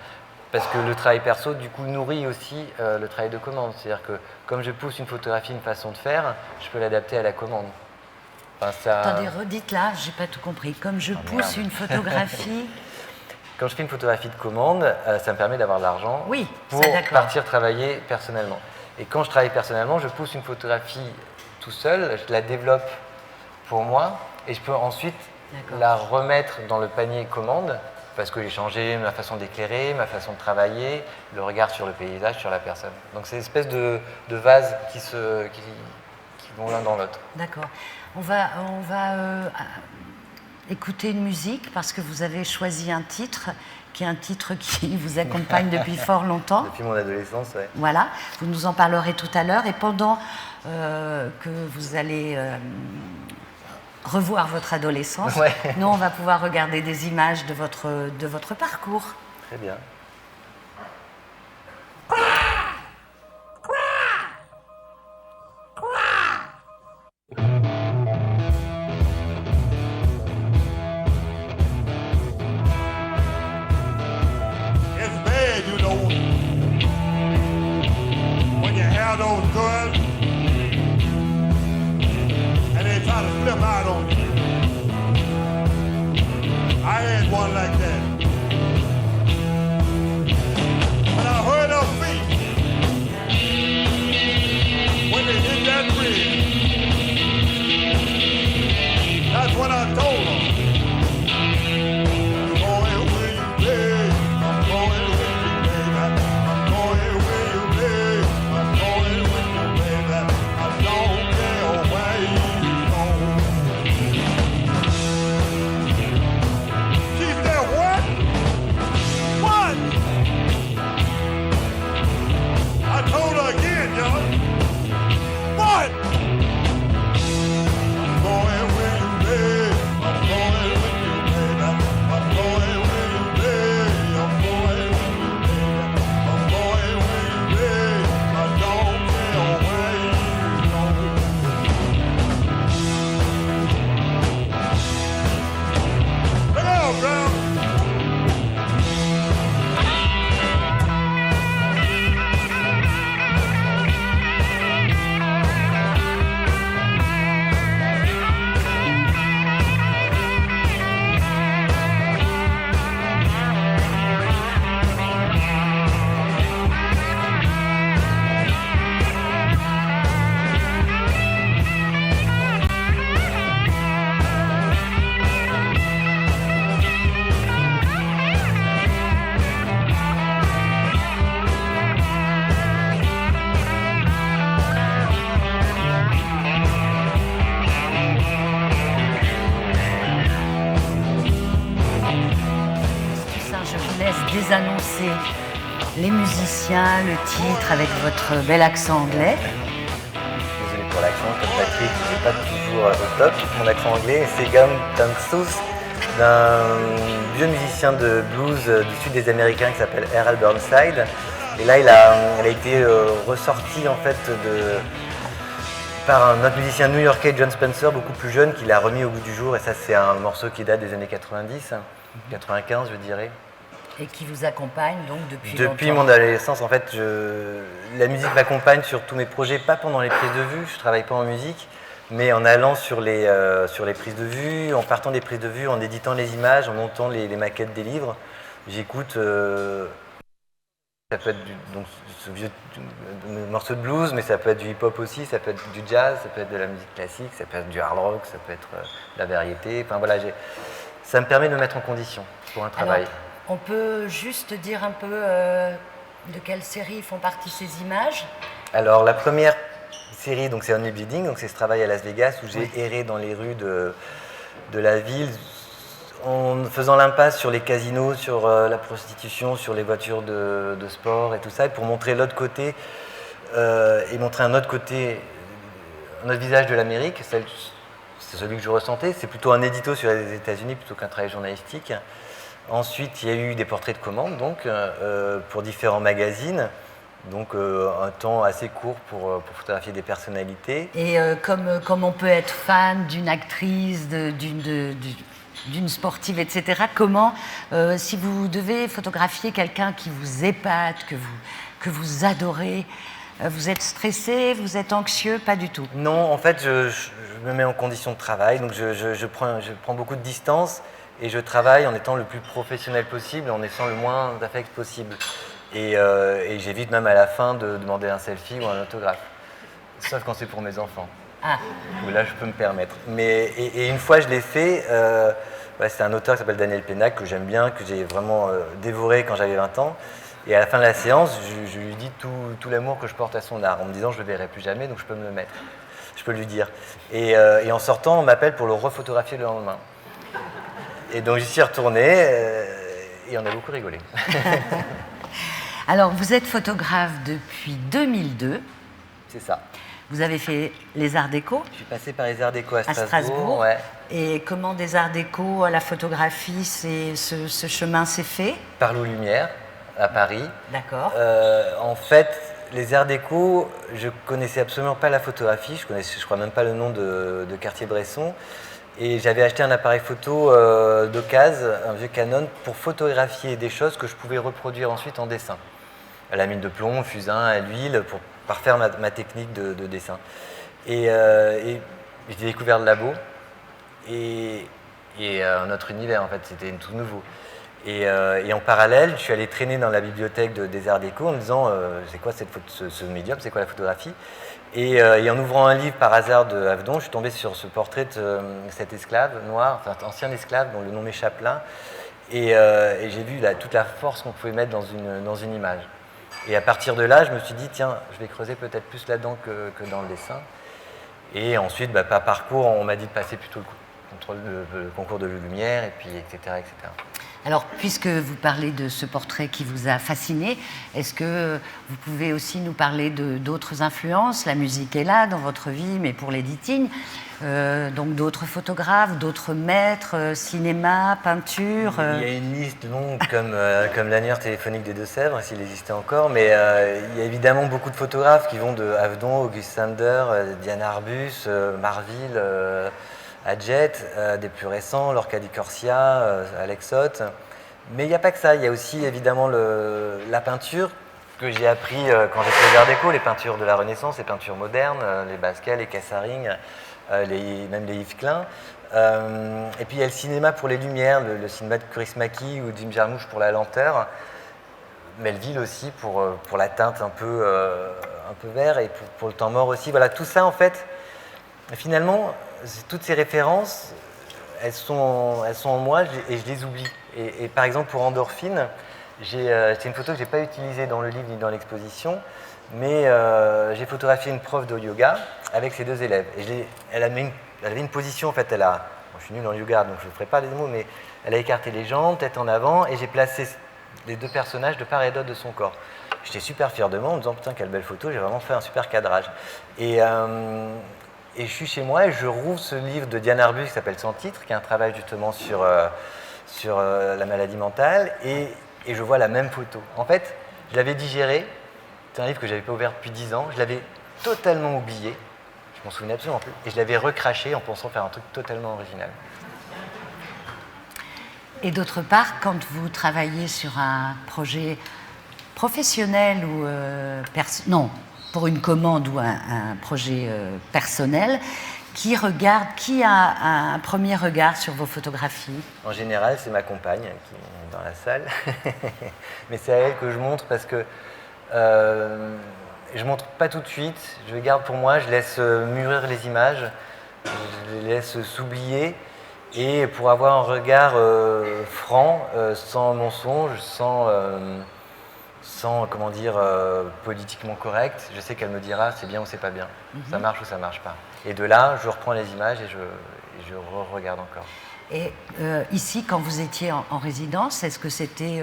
Parce que le travail perso, du coup, nourrit aussi le travail de commande. C'est-à-dire que comme je pousse une photographie, une façon de faire, je peux l'adapter à la commande. Enfin, ça... Attendez, redites là, j'ai pas tout compris. Comme je pousse une photographie. Quand je fais une photographie de commande, ça me permet d'avoir de l'argent Oui, pour ça, d'accord. partir travailler personnellement. Et quand je travaille personnellement, je pousse une photographie tout seul, je la développe pour moi et je peux ensuite D'accord. la remettre dans le panier commande parce que j'ai changé ma façon d'éclairer, ma façon de travailler, le regard sur le paysage, sur la personne. Donc c'est une espèce de vase qui vont l'un dans l'autre. D'accord. On va écouter une musique parce que vous avez choisi un titre qui est un titre qui vous accompagne depuis fort longtemps. Depuis mon adolescence, ouais. Voilà, vous nous en parlerez tout à l'heure. Et pendant que vous allez revoir votre adolescence, Ouais. nous, on va pouvoir regarder des images de votre parcours. Très bien. It's bad, you know, when you have those girls and they try to flip out on you. I had one like that. When I heard her feet, when they hit that bridge, that's when I told her. Annoncer les musiciens, le titre avec votre bel accent anglais. Désolé pour l'accent, comme Patrick, c'est pas toujours au top, mon accent anglais. C'est Gam Tansus, d'un vieux musicien de blues du sud des Américains qui s'appelle R.L. Burnside. Et là, il a été ressorti en fait par un autre musicien new-yorkais, John Spencer, beaucoup plus jeune, qui l'a remis au goût du jour. Et ça, c'est un morceau qui date des années 90, 95, je dirais. Et qui vous accompagne donc Depuis longtemps. mon adolescence, en fait, la musique m'accompagne sur tous mes projets, pas pendant les prises de vue, je travaille pas en musique, mais en allant sur les prises de vue, en partant des prises de vue, en éditant les images, en montant les maquettes des livres. J'écoute, ça peut être donc, ce vieux morceau de blues, mais ça peut être du hip-hop aussi, ça peut être du jazz, ça peut être de la musique classique, ça peut être du hard rock, ça peut être de la variété. Enfin voilà, ça me permet de me mettre en condition pour un travail. Alors, on peut juste dire un peu de quelle série font partie ces images? Alors la première série, donc c'est Only Bleeding, donc c'est ce travail à Las Vegas où j'ai erré dans les rues de la ville en faisant l'impasse sur les casinos, sur la prostitution, sur les voitures de sport et tout ça, et pour montrer l'autre côté et montrer un autre côté, un autre visage de l'Amérique. C'est celui que je ressentais. C'est plutôt un édito sur les États-Unis plutôt qu'un travail journalistique. Ensuite, il y a eu des portraits de commande, donc pour différents magazines. Donc un temps assez court pour photographier des personnalités. Et comme on peut être fan d'une actrice, d'une sportive, etc., comment, si vous devez photographier quelqu'un qui vous épate, que vous adorez, vous êtes stressé, vous êtes anxieux? Pas du tout. Non, en fait, je me mets en condition de travail, donc je prends beaucoup de distance et je travaille en étant le plus professionnel possible, en laissant le moins d'affect possible. Et j'évite même à la fin de demander un selfie ou un autographe, sauf quand c'est pour mes enfants. Ah. Où là, je peux me permettre. Et une fois, je l'ai fait. C'est un auteur qui s'appelle Daniel Pénac, que j'aime bien, que j'ai vraiment dévoré quand j'avais 20 ans. Et à la fin de la séance, je lui dis tout l'amour que je porte à son art, en me disant je ne le verrai plus jamais, donc je peux me le mettre. Je peux lui dire. Et en sortant, on m'appelle pour le refotographier le lendemain. Et donc j'y suis retourné et on a beaucoup rigolé. Alors, vous êtes photographe depuis 2002. C'est ça. Vous avez fait les Arts Déco. Je suis passé par les Arts Déco à À Strasbourg. Ouais. Et comment des Arts Déco à la photographie, ce chemin s'est fait? Par Lou Lumière, à Paris. D'accord. En fait, les Arts Déco, je connaissais absolument pas la photographie. Je crois même pas le nom de Cartier-Bresson. Et j'avais acheté un appareil photo d'occasion, un vieux Canon, pour photographier des choses que je pouvais reproduire ensuite en dessin. À la mine de plomb, au fusain, à l'huile, pour parfaire ma technique de dessin. Et j'ai découvert le labo et un autre univers, en fait, c'était tout nouveau. Et en parallèle, je suis allé traîner dans la bibliothèque des Arts Déco en me disant c'est quoi ce médium, c'est quoi la photographie? Et en ouvrant un livre par hasard de Avedon, je suis tombé sur ce portrait de cet esclave noir, enfin ancien esclave dont le nom m'échappe là. Et j'ai vu toute la force qu'on pouvait mettre dans une image. Et à partir de là, je me suis dit, tiens, je vais creuser peut-être plus là-dedans que dans le dessin. Et ensuite, par parcours, on m'a dit de passer plutôt le concours de Lumière, et puis etc., etc. Alors, puisque vous parlez de ce portrait qui vous a fasciné, est-ce que vous pouvez aussi nous parler d'autres influences? La musique est là dans votre vie, mais pour l'editing, donc d'autres photographes, d'autres maîtres, cinéma, peinture. Il y a une liste longue comme l'annuaire téléphonique des Deux-Sèvres, s'il existait encore, mais il y a évidemment beaucoup de photographes qui vont de Avedon, Auguste Sander, Diane Arbus, Marville, Adjet, des plus récents, Lorca di Corsia, Alex Hoth. Mais il n'y a pas que ça, il y a aussi évidemment la peinture que j'ai appris quand j'ai fait les Arts Déco, les peintures de la Renaissance, les peintures modernes, les Basquiat, les Cassaring, même les Yves Klein. Et puis il y a le cinéma pour les lumières, le cinéma de Kaurismäki ou Jim Jarmusch pour la lenteur. Melville aussi pour la teinte un peu vert et pour le temps mort aussi. Voilà, tout ça en fait, finalement, toutes ces références, elles sont en moi et je les oublie. Et par exemple pour Endorphine, c'est une photo que je n'ai pas utilisée dans le livre ni dans l'exposition, mais j'ai photographié une prof de yoga avec ses deux élèves. Et elle avait une position, en fait, je suis nul en yoga, donc je ne ferai pas les mots, mais elle a écarté les jambes, tête en avant, et j'ai placé les deux personnages de part et d'autre de son corps. J'étais super fier de moi en me disant, putain, quelle belle photo, j'ai vraiment fait un super cadrage. Et je suis chez moi et je rouvre ce livre de Diane Arbus qui s'appelle Sans titre, qui est un travail justement sur la maladie mentale, et je vois la même photo. En fait, je l'avais digéré, c'est un livre que je n'avais pas ouvert depuis 10 ans, je l'avais totalement oublié. Je m'en souvenais absolument plus. Et je l'avais recraché en pensant faire un truc totalement original. Et d'autre part, quand vous travaillez sur un projet professionnel ou non, pour une commande ou un projet personnel, qui a un premier regard sur vos photographies? En général, c'est ma compagne qui est dans la salle. Mais c'est à elle que je montre parce que je montre pas tout de suite. Je les garde pour moi, je laisse mûrir les images, je les laisse s'oublier. Et pour avoir un regard franc, sans mensonge, sans comment dire, politiquement correct, je sais qu'elle me dira c'est bien ou c'est pas bien, ça marche ou ça marche pas. Et de là, je reprends les images et je regarde encore. Et ici, quand vous étiez en résidence, est-ce que c'était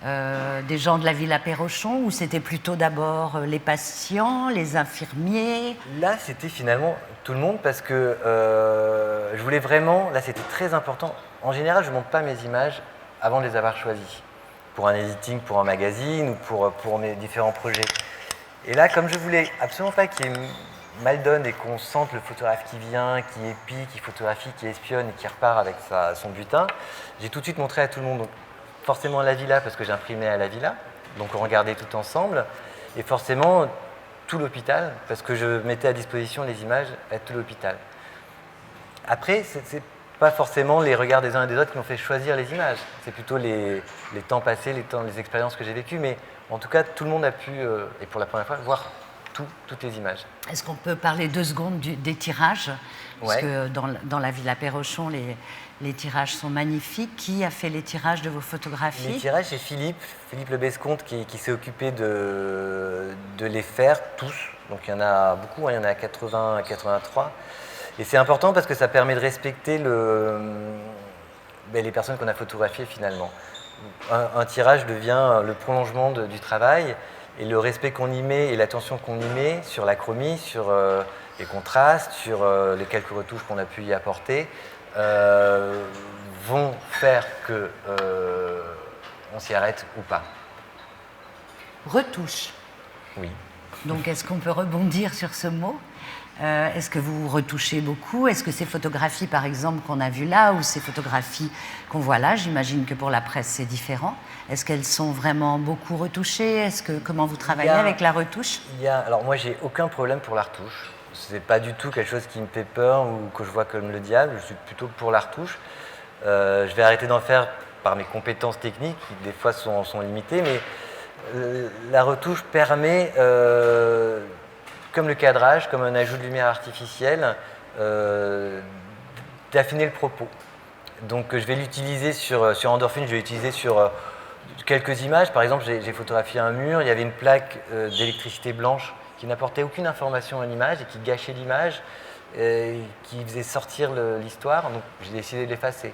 des gens de la Villa Perrochon ou c'était plutôt d'abord les patients, les infirmiers? Là, c'était finalement tout le monde parce que je voulais vraiment, là c'était très important. En général, je ne monte pas mes images avant de les avoir choisies pour un editing, pour un magazine ou pour mes différents projets. Et là, comme je voulais absolument pas qu'il y ait mal donne et qu'on sente le photographe qui vient, qui épie, qui photographie, qui espionne et qui repart avec son butin, j'ai tout de suite montré à tout le monde. Donc, forcément à la Villa parce que j'imprimais à la Villa, donc on regardait tout ensemble, et forcément tout l'hôpital parce que je mettais à disposition les images à tout l'hôpital. Après, c'est pas forcément les regards des uns et des autres qui m'ont fait choisir les images, c'est plutôt les temps passés, les expériences que j'ai vécues, mais en tout cas tout le monde a pu, et pour la première fois, voir toutes les images. Est-ce qu'on peut parler 2 secondes des tirages? Parce que dans la Villa Perrochon, les tirages sont magnifiques. Qui a fait les tirages de vos photographies? Les tirages, c'est Philippe Le Besconte qui s'est occupé de les faire tous. Donc il y en a beaucoup, il y en a 80, 83. Et c'est important parce que ça permet de respecter les personnes qu'on a photographiées finalement. Un tirage devient le prolongement du travail. Et le respect qu'on y met et l'attention qu'on y met sur la chromie, sur les contrastes, sur les quelques retouches qu'on a pu y apporter, vont faire que on s'y arrête ou pas. Retouche. Oui. Donc est-ce qu'on peut rebondir sur ce mot? Est-ce que vous retouchez beaucoup? Est-ce que ces photographies, par exemple, qu'on a vues là, ou ces photographies qu'on voit là, j'imagine que pour la presse, c'est différent. Est-ce qu'elles sont vraiment beaucoup retouchées? Comment vous travaillez avec la retouche? Alors moi, j'ai aucun problème pour la retouche. C'est pas du tout quelque chose qui me fait peur ou que je vois comme le diable. Je suis plutôt pour la retouche. Je vais arrêter d'en faire par mes compétences techniques, qui des fois sont limitées, mais la retouche permet... comme le cadrage, comme un ajout de lumière artificielle, d'affiner le propos. Donc je vais l'utiliser sur Endorphine, je vais l'utiliser sur quelques images. Par exemple, j'ai photographié un mur, il y avait une plaque d'électricité blanche qui n'apportait aucune information à l'image et qui gâchait l'image, qui faisait sortir l'histoire, donc j'ai décidé de l'effacer.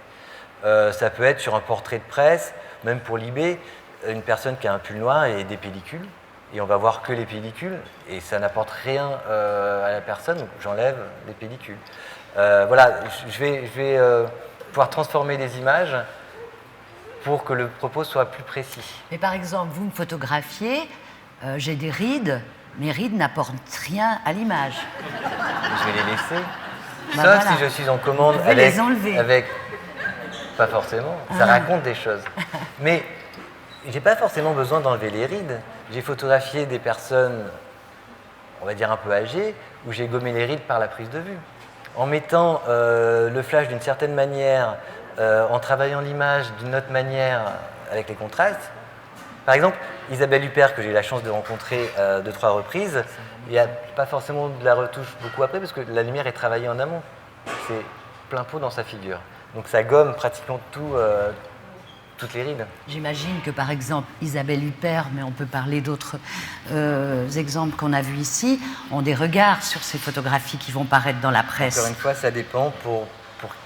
Ça peut être sur un portrait de presse, même pour l'eBay, une personne qui a un pull noir et des pellicules. Et on va voir que les pellicules, et ça n'apporte rien à la personne, donc j'enlève les pellicules. Voilà, je vais pouvoir transformer les images pour que le propos soit plus précis. Mais par exemple, vous me photographiez, j'ai des rides, mes rides n'apportent rien à l'image. Je vais les laisser, Bah sauf voilà. si je suis en commande Vous les enlever. Pas forcément, ça raconte des choses. Mais j'ai pas forcément besoin d'enlever les rides. J'ai photographié des personnes, on va dire un peu âgées, où j'ai gommé les rides par la prise de vue. En mettant le flash d'une certaine manière, en travaillant l'image d'une autre manière avec les contrastes. Par exemple, Isabelle Huppert, que j'ai eu la chance de rencontrer 2-3 reprises, il n'y a pas forcément de la retouche beaucoup après, parce que la lumière est travaillée en amont. C'est plein pot dans sa figure. Donc ça gomme pratiquement toutes les rides. J'imagine que par exemple Isabelle Huppert, mais on peut parler d'autres exemples qu'on a vus ici, ont des regards sur ces photographies qui vont paraître dans la presse. Encore une fois, ça dépend pour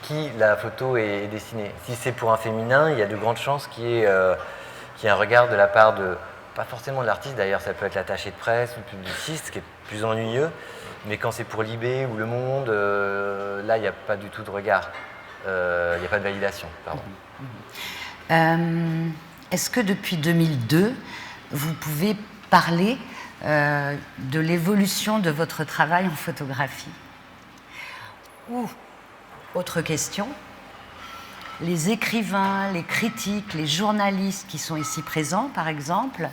qui la photo est dessinée. Si c'est pour un féminin, il y a de grandes chances qu'il y ait un regard de la part de, pas forcément de l'artiste d'ailleurs, ça peut être l'attaché de presse ou le publiciste, ce qui est plus ennuyeux, mais quand c'est pour l'eBay ou Le Monde, là il n'y a pas du tout de regard, il n'y a pas de validation, pardon. Est-ce que depuis 2002, vous pouvez parler de l'évolution de votre travail en photographie? Ou, autre question, les écrivains, les critiques, les journalistes qui sont ici présents, par exemple,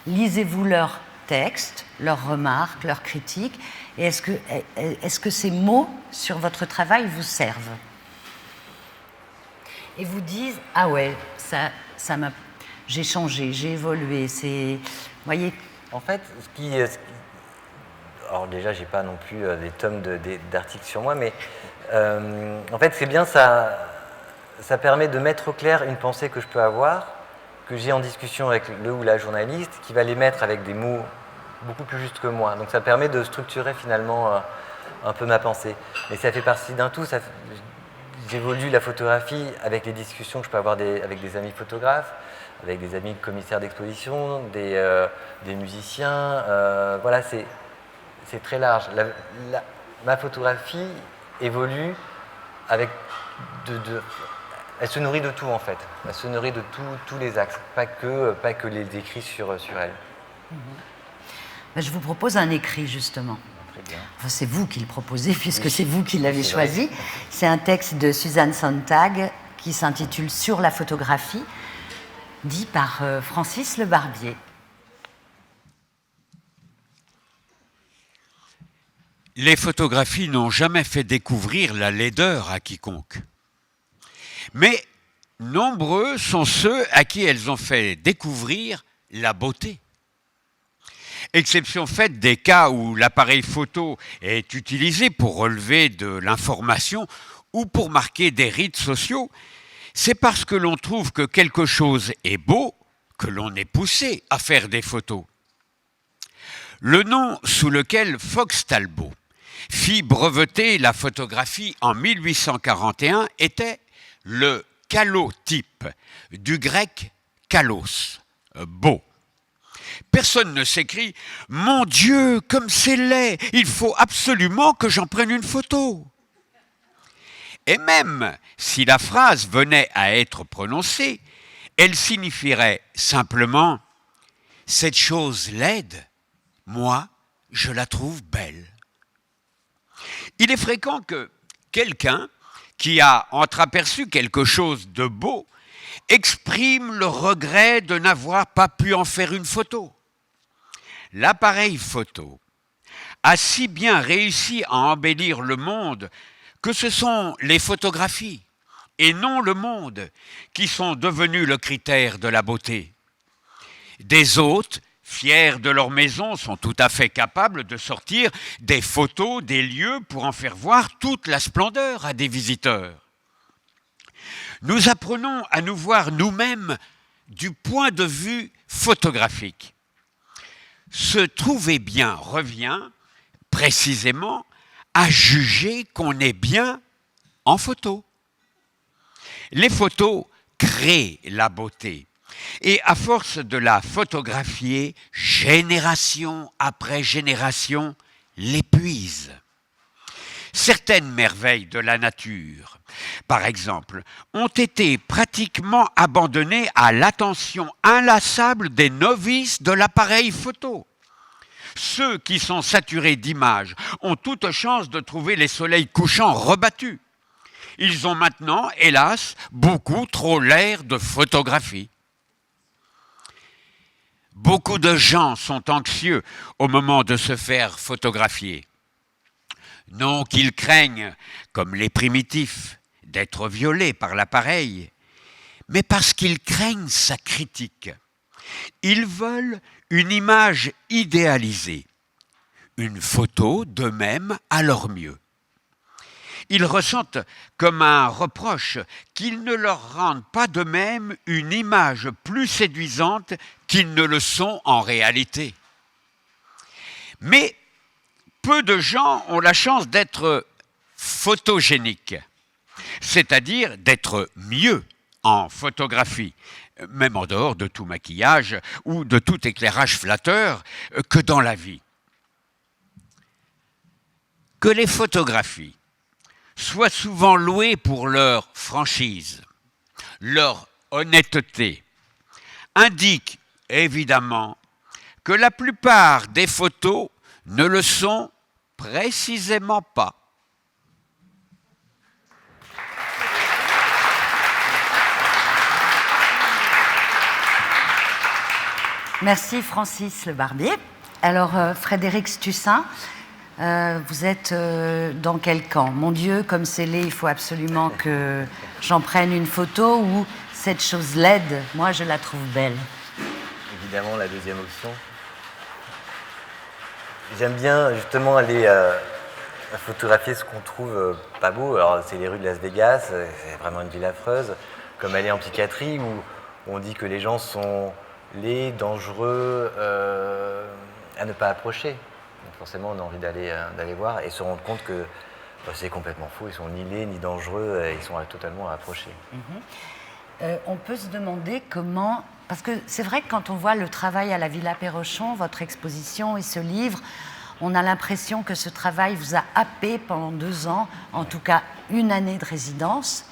lisez-vous leurs textes, leurs remarques, leurs critiques, et est-ce que ces mots sur votre travail vous servent? Et vous disent, ah ouais, j'ai changé, j'ai évolué, c'est... Vous voyez? En fait, alors déjà, j'ai pas non plus des tomes d'articles sur moi, mais en fait, c'est bien, ça permet de mettre au clair une pensée que je peux avoir, que j'ai en discussion avec le ou la journaliste, qui va les mettre avec des mots beaucoup plus justes que moi. Donc ça permet de structurer finalement un peu ma pensée. Mais ça fait partie d'un tout. J'évolue la photographie avec les discussions que je peux avoir avec des amis photographes, avec des amis commissaires d'exposition, des musiciens. Voilà, c'est très large. Ma photographie évolue avec elle se nourrit de tout en fait. Elle se nourrit de tous les axes, pas que les écrits sur elle. Je vous propose un écrit justement. Très bien. Enfin, c'est vous qui le proposez puisque c'est vous qui l'avez choisi. C'est un texte de Suzanne Sontag qui s'intitule Sur la photographie, dit par Francis Le Barbier. Les photographies n'ont jamais fait découvrir la laideur à quiconque. Mais nombreux sont ceux à qui elles ont fait découvrir la beauté. Exception faite des cas où l'appareil photo est utilisé pour relever de l'information ou pour marquer des rites sociaux, c'est parce que l'on trouve que quelque chose est beau que l'on est poussé à faire des photos. Le nom sous lequel Fox Talbot fit breveter la photographie en 1841 était le calotype, du grec kalos, beau. Personne ne s'écrie « Mon Dieu, comme c'est laid, il faut absolument que j'en prenne une photo !» Et même si la phrase venait à être prononcée, elle signifierait simplement « Cette chose laide, moi, je la trouve belle. » Il est fréquent que quelqu'un qui a entreaperçu quelque chose de beau exprime le regret de n'avoir pas pu en faire une photo. L'appareil photo a si bien réussi à embellir le monde que ce sont les photographies et non le monde qui sont devenus le critère de la beauté. Des hôtes, fiers de leur maison, sont tout à fait capables de sortir des photos des lieux pour en faire voir toute la splendeur à des visiteurs. Nous apprenons à nous voir nous-mêmes du point de vue photographique. Se trouver bien revient précisément à juger qu'on est bien en photo. Les photos créent la beauté et à force de la photographier, génération après génération l'épuisent. Certaines merveilles de la nature, par exemple, ont été pratiquement abandonnées à l'attention inlassable des novices de l'appareil photo. Ceux qui sont saturés d'images ont toute chance de trouver les soleils couchants rebattus. Ils ont maintenant, hélas, beaucoup trop l'air de photographie. Beaucoup de gens sont anxieux au moment de se faire photographier. Non qu'ils craignent, comme les primitifs, d'être violés par l'appareil, mais parce qu'ils craignent sa critique. Ils veulent une image idéalisée, une photo d'eux-mêmes à leur mieux. Ils ressentent comme un reproche qu'ils ne leur rendent pas d'eux-mêmes une image plus séduisante qu'ils ne le sont en réalité. Mais peu de gens ont la chance d'être photogéniques, c'est-à-dire d'être mieux en photographie, même en dehors de tout maquillage ou de tout éclairage flatteur, que dans la vie. Que les photographies soient souvent louées pour leur franchise, leur honnêteté, indique évidemment que la plupart des photos ne le sont précisément pas. Merci Francis Le Barbier. Alors Frédéric Stussin, vous êtes dans quel camp? Mon Dieu, comme c'est laid, il faut absolument que j'en prenne une photo, ou cette chose laide, moi je la trouve belle? Évidemment, la deuxième option. J'aime bien justement aller photographier ce qu'on trouve pas beau. Alors c'est les rues de Las Vegas, c'est vraiment une ville affreuse, comme aller en psychiatrie où on dit que les gens sont laids, dangereux, à ne pas approcher. Donc forcément on a envie d'aller voir et se rendre compte que c'est complètement faux, ils sont ni laids ni dangereux, ils sont totalement à approcher. On peut se demander comment... Parce que c'est vrai que quand on voit le travail à la Villa Perrochon, votre exposition et ce livre, on a l'impression que ce travail vous a happé pendant 2 ans, en tout cas 1 année de résidence.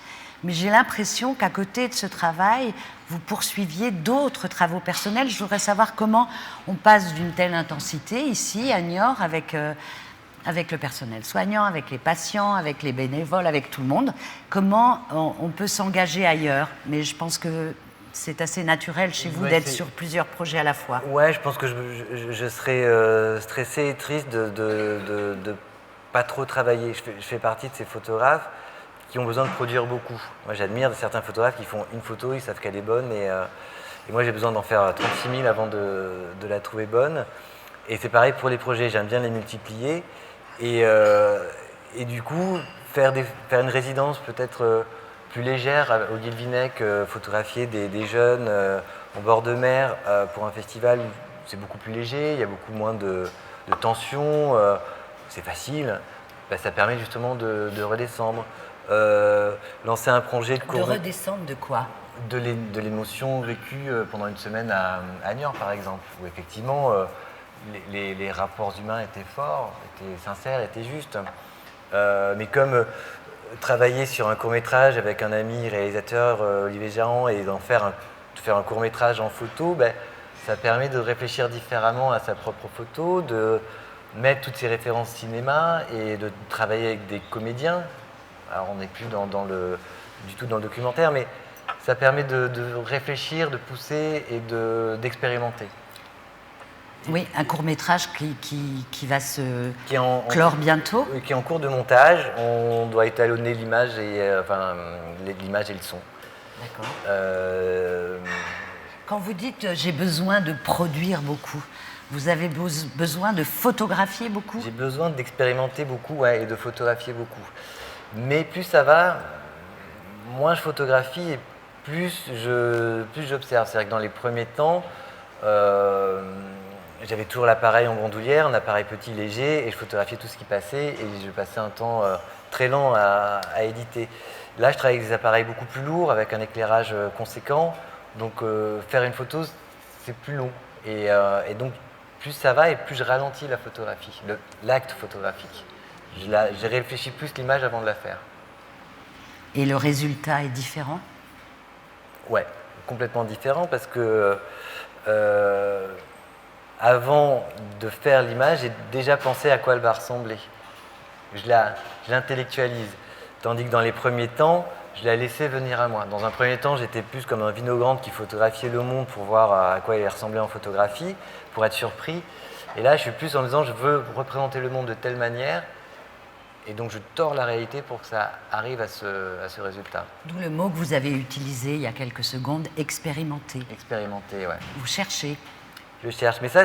Mais j'ai l'impression qu'à côté de ce travail, vous poursuiviez d'autres travaux personnels. Je voudrais savoir comment on passe d'une telle intensité ici à Niort avec le personnel soignant, avec les patients, avec les bénévoles, avec tout le monde. Comment on peut s'engager ailleurs? Mais je pense que c'est assez naturel chez vous d'être sur plusieurs projets à la fois. Ouais, je pense que je serais stressé et triste de pas trop travailler. Je fais partie de ces photographes qui ont besoin de produire beaucoup. Moi, j'admire certains photographes qui font une photo, ils savent qu'elle est bonne, et moi, j'ai besoin d'en faire 36 000 avant de la trouver bonne. Et c'est pareil pour les projets, j'aime bien les multiplier. Et du coup, faire une résidence peut-être plus légère au Guilvinec, photographier des jeunes au bord de mer pour un festival, c'est beaucoup plus léger, il y a beaucoup moins de tension, c'est facile. Ça permet justement de redescendre. Lancer un projet de De redescendre de quoi? De l'émotion vécue pendant une semaine à Niort, par exemple, où effectivement les rapports humains étaient forts, étaient sincères, étaient justes. Mais comme travailler sur un court-métrage avec un ami réalisateur, Olivier Gérand, et de faire un court-métrage en photo, ça permet de réfléchir différemment à sa propre photo, de mettre toutes ces références cinéma et de travailler avec des comédiens. Alors on n'est plus du tout dans le documentaire, mais ça permet de réfléchir, de pousser et d'expérimenter. Oui, un court-métrage qui va se clore bientôt. Qui est en cours de montage. On doit étalonner l'image l'image et le son. D'accord. Quand vous dites j'ai besoin de produire beaucoup, vous avez besoin de photographier beaucoup? J'ai besoin d'expérimenter beaucoup, et de photographier beaucoup. Mais plus ça va, moins je photographie et plus j'observe. C'est-à-dire que dans les premiers temps, j'avais toujours l'appareil en bandoulière, un appareil petit, léger, et je photographiais tout ce qui passait, et je passais un temps très lent à éditer. Là, je travaille avec des appareils beaucoup plus lourds, avec un éclairage conséquent, donc faire une photo, c'est plus long. Et donc, plus ça va, et plus je ralentis la photographie, l'acte photographique. Je réfléchis plus l'image avant de la faire. Et le résultat est différent? Ouais, complètement différent, parce que avant de faire l'image, j'ai déjà pensé à quoi elle va ressembler. Je l'intellectualise. Tandis que dans les premiers temps, je la laissais venir à moi. Dans un premier temps, j'étais plus comme un vinogrande qui photographiait le monde pour voir à quoi il ressemblait en photographie, pour être surpris. Et là, je suis plus en me disant, je veux représenter le monde de telle manière, et donc je tords la réalité pour que ça arrive à ce résultat. D'où le mot que vous avez utilisé il y a quelques secondes, expérimenter. Expérimenter, ouais. Vous cherchez. Je cherche. Mais ça,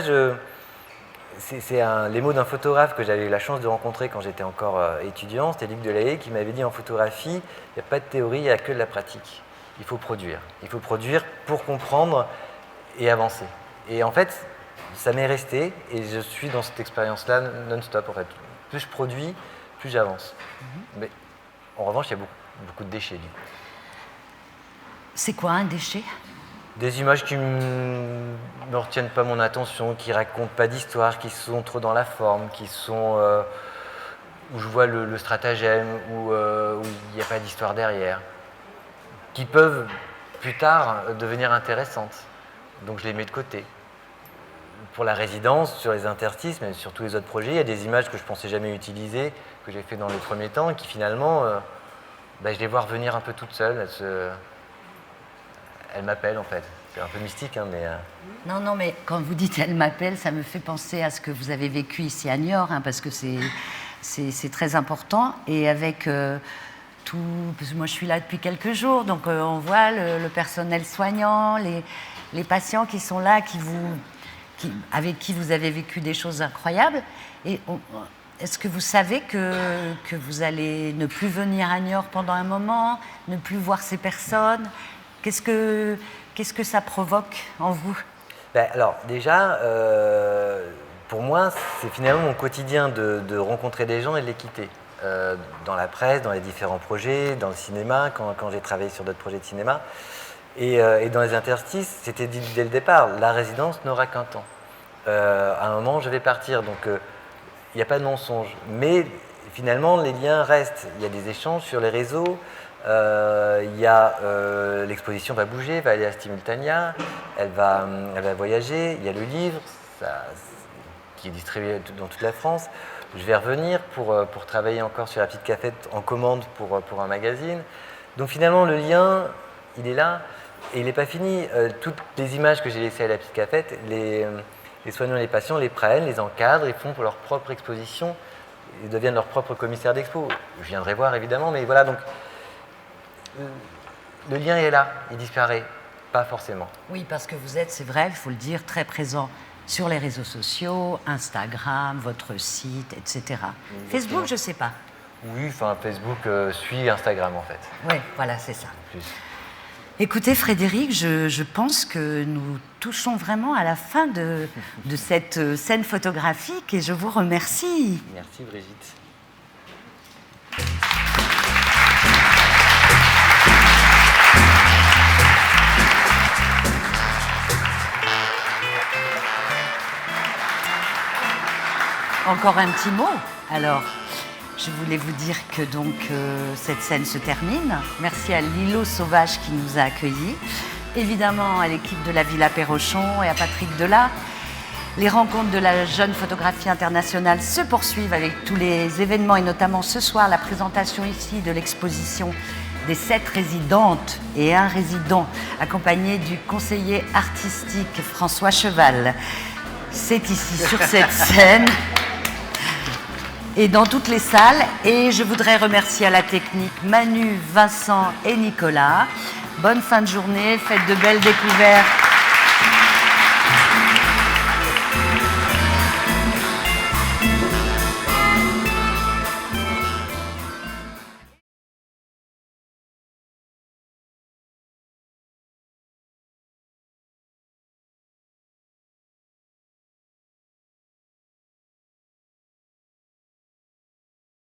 c'est les mots d'un photographe que j'avais eu la chance de rencontrer quand j'étais encore étudiant. C'était Luc Delahaye qui m'avait dit, en photographie, il n'y a pas de théorie, il n'y a que de la pratique. Il faut produire. Il faut produire pour comprendre et avancer. Et en fait, ça m'est resté, et je suis dans cette expérience-là non-stop, en fait. Plus je produis, plus j'avance. Mais en revanche, il y a beaucoup de déchets. C'est quoi un déchet? Des images qui ne retiennent pas mon attention, qui racontent pas d'histoire, qui sont trop dans la forme, qui sont où je vois le stratagème, où il n'y a pas d'histoire derrière, qui peuvent plus tard devenir intéressantes. Donc je les mets de côté. pour la résidence, sur les interstices, mais sur tous les autres projets, il y a des images que je pensais jamais utiliser, que j'ai fait dans les premiers temps, et qui finalement, je les vois revenir un peu toutes seules. Elles m'appellent en fait. C'est un peu mystique, hein, mais... Non, non, mais quand vous dites « elle m'appelle », ça me fait penser à ce que vous avez vécu ici à Niort, hein, parce que c'est très important. Et avec tout... Parce que moi, je suis là depuis quelques jours, donc on voit le personnel soignant, les patients qui sont là, avec qui vous avez vécu des choses incroyables. Et est-ce que vous savez que vous allez ne plus venir à Niort pendant un moment, ne plus voir ces personnes ? Qu'est-ce que ça provoque en vous ? Alors déjà, pour moi, c'est finalement mon quotidien de rencontrer des gens et de les quitter. Dans la presse, dans les différents projets, dans le cinéma, quand j'ai travaillé sur d'autres projets de cinéma. Et dans les interstices, c'était dit dès le départ, la résidence n'aura qu'un temps. À un moment, je vais partir, donc il n'y a pas de mensonge. Mais finalement, les liens restent. Il y a des échanges sur les réseaux. L'exposition va bouger, va aller à Stimultania, elle va voyager. Il y a le livre qui est distribué dans toute la France. Je vais revenir pour travailler encore sur la petite cafette en commande pour un magazine. Donc finalement, le lien, il est là et il n'est pas fini. Toutes les images que j'ai laissées à la petite cafette, les soignants et les patients les prennent, les encadrent, ils font pour leur propre exposition, ils deviennent leur propre commissaire d'expo. Je viendrai voir évidemment, mais voilà, donc le lien est là, il disparaît, pas forcément. Oui, parce que vous êtes, c'est vrai, il faut le dire, très présent sur les réseaux sociaux, Instagram, votre site, etc. Exactement. Facebook, je ne sais pas. Oui, enfin Facebook suit Instagram en fait. Oui, voilà, c'est ça. Plus. Écoutez Frédéric, je pense que nous touchons vraiment à la fin de cette scène photographique et je vous remercie. Merci Brigitte. Encore un petit mot. Alors, je voulais vous dire que donc cette scène se termine. Merci à Lilo Sauvage qui nous a accueillis. Évidemment à l'équipe de la Villa Perrochon et à Patrick Delat. Les rencontres de la jeune photographie internationale se poursuivent avec tous les événements et notamment ce soir la présentation ici de l'exposition des 7 résidentes et un résident accompagné du conseiller artistique François Cheval. C'est ici sur cette scène et dans toutes les salles. Et je voudrais remercier à la technique Manu, Vincent et Nicolas. Bonne fin de journée, faites de belles découvertes.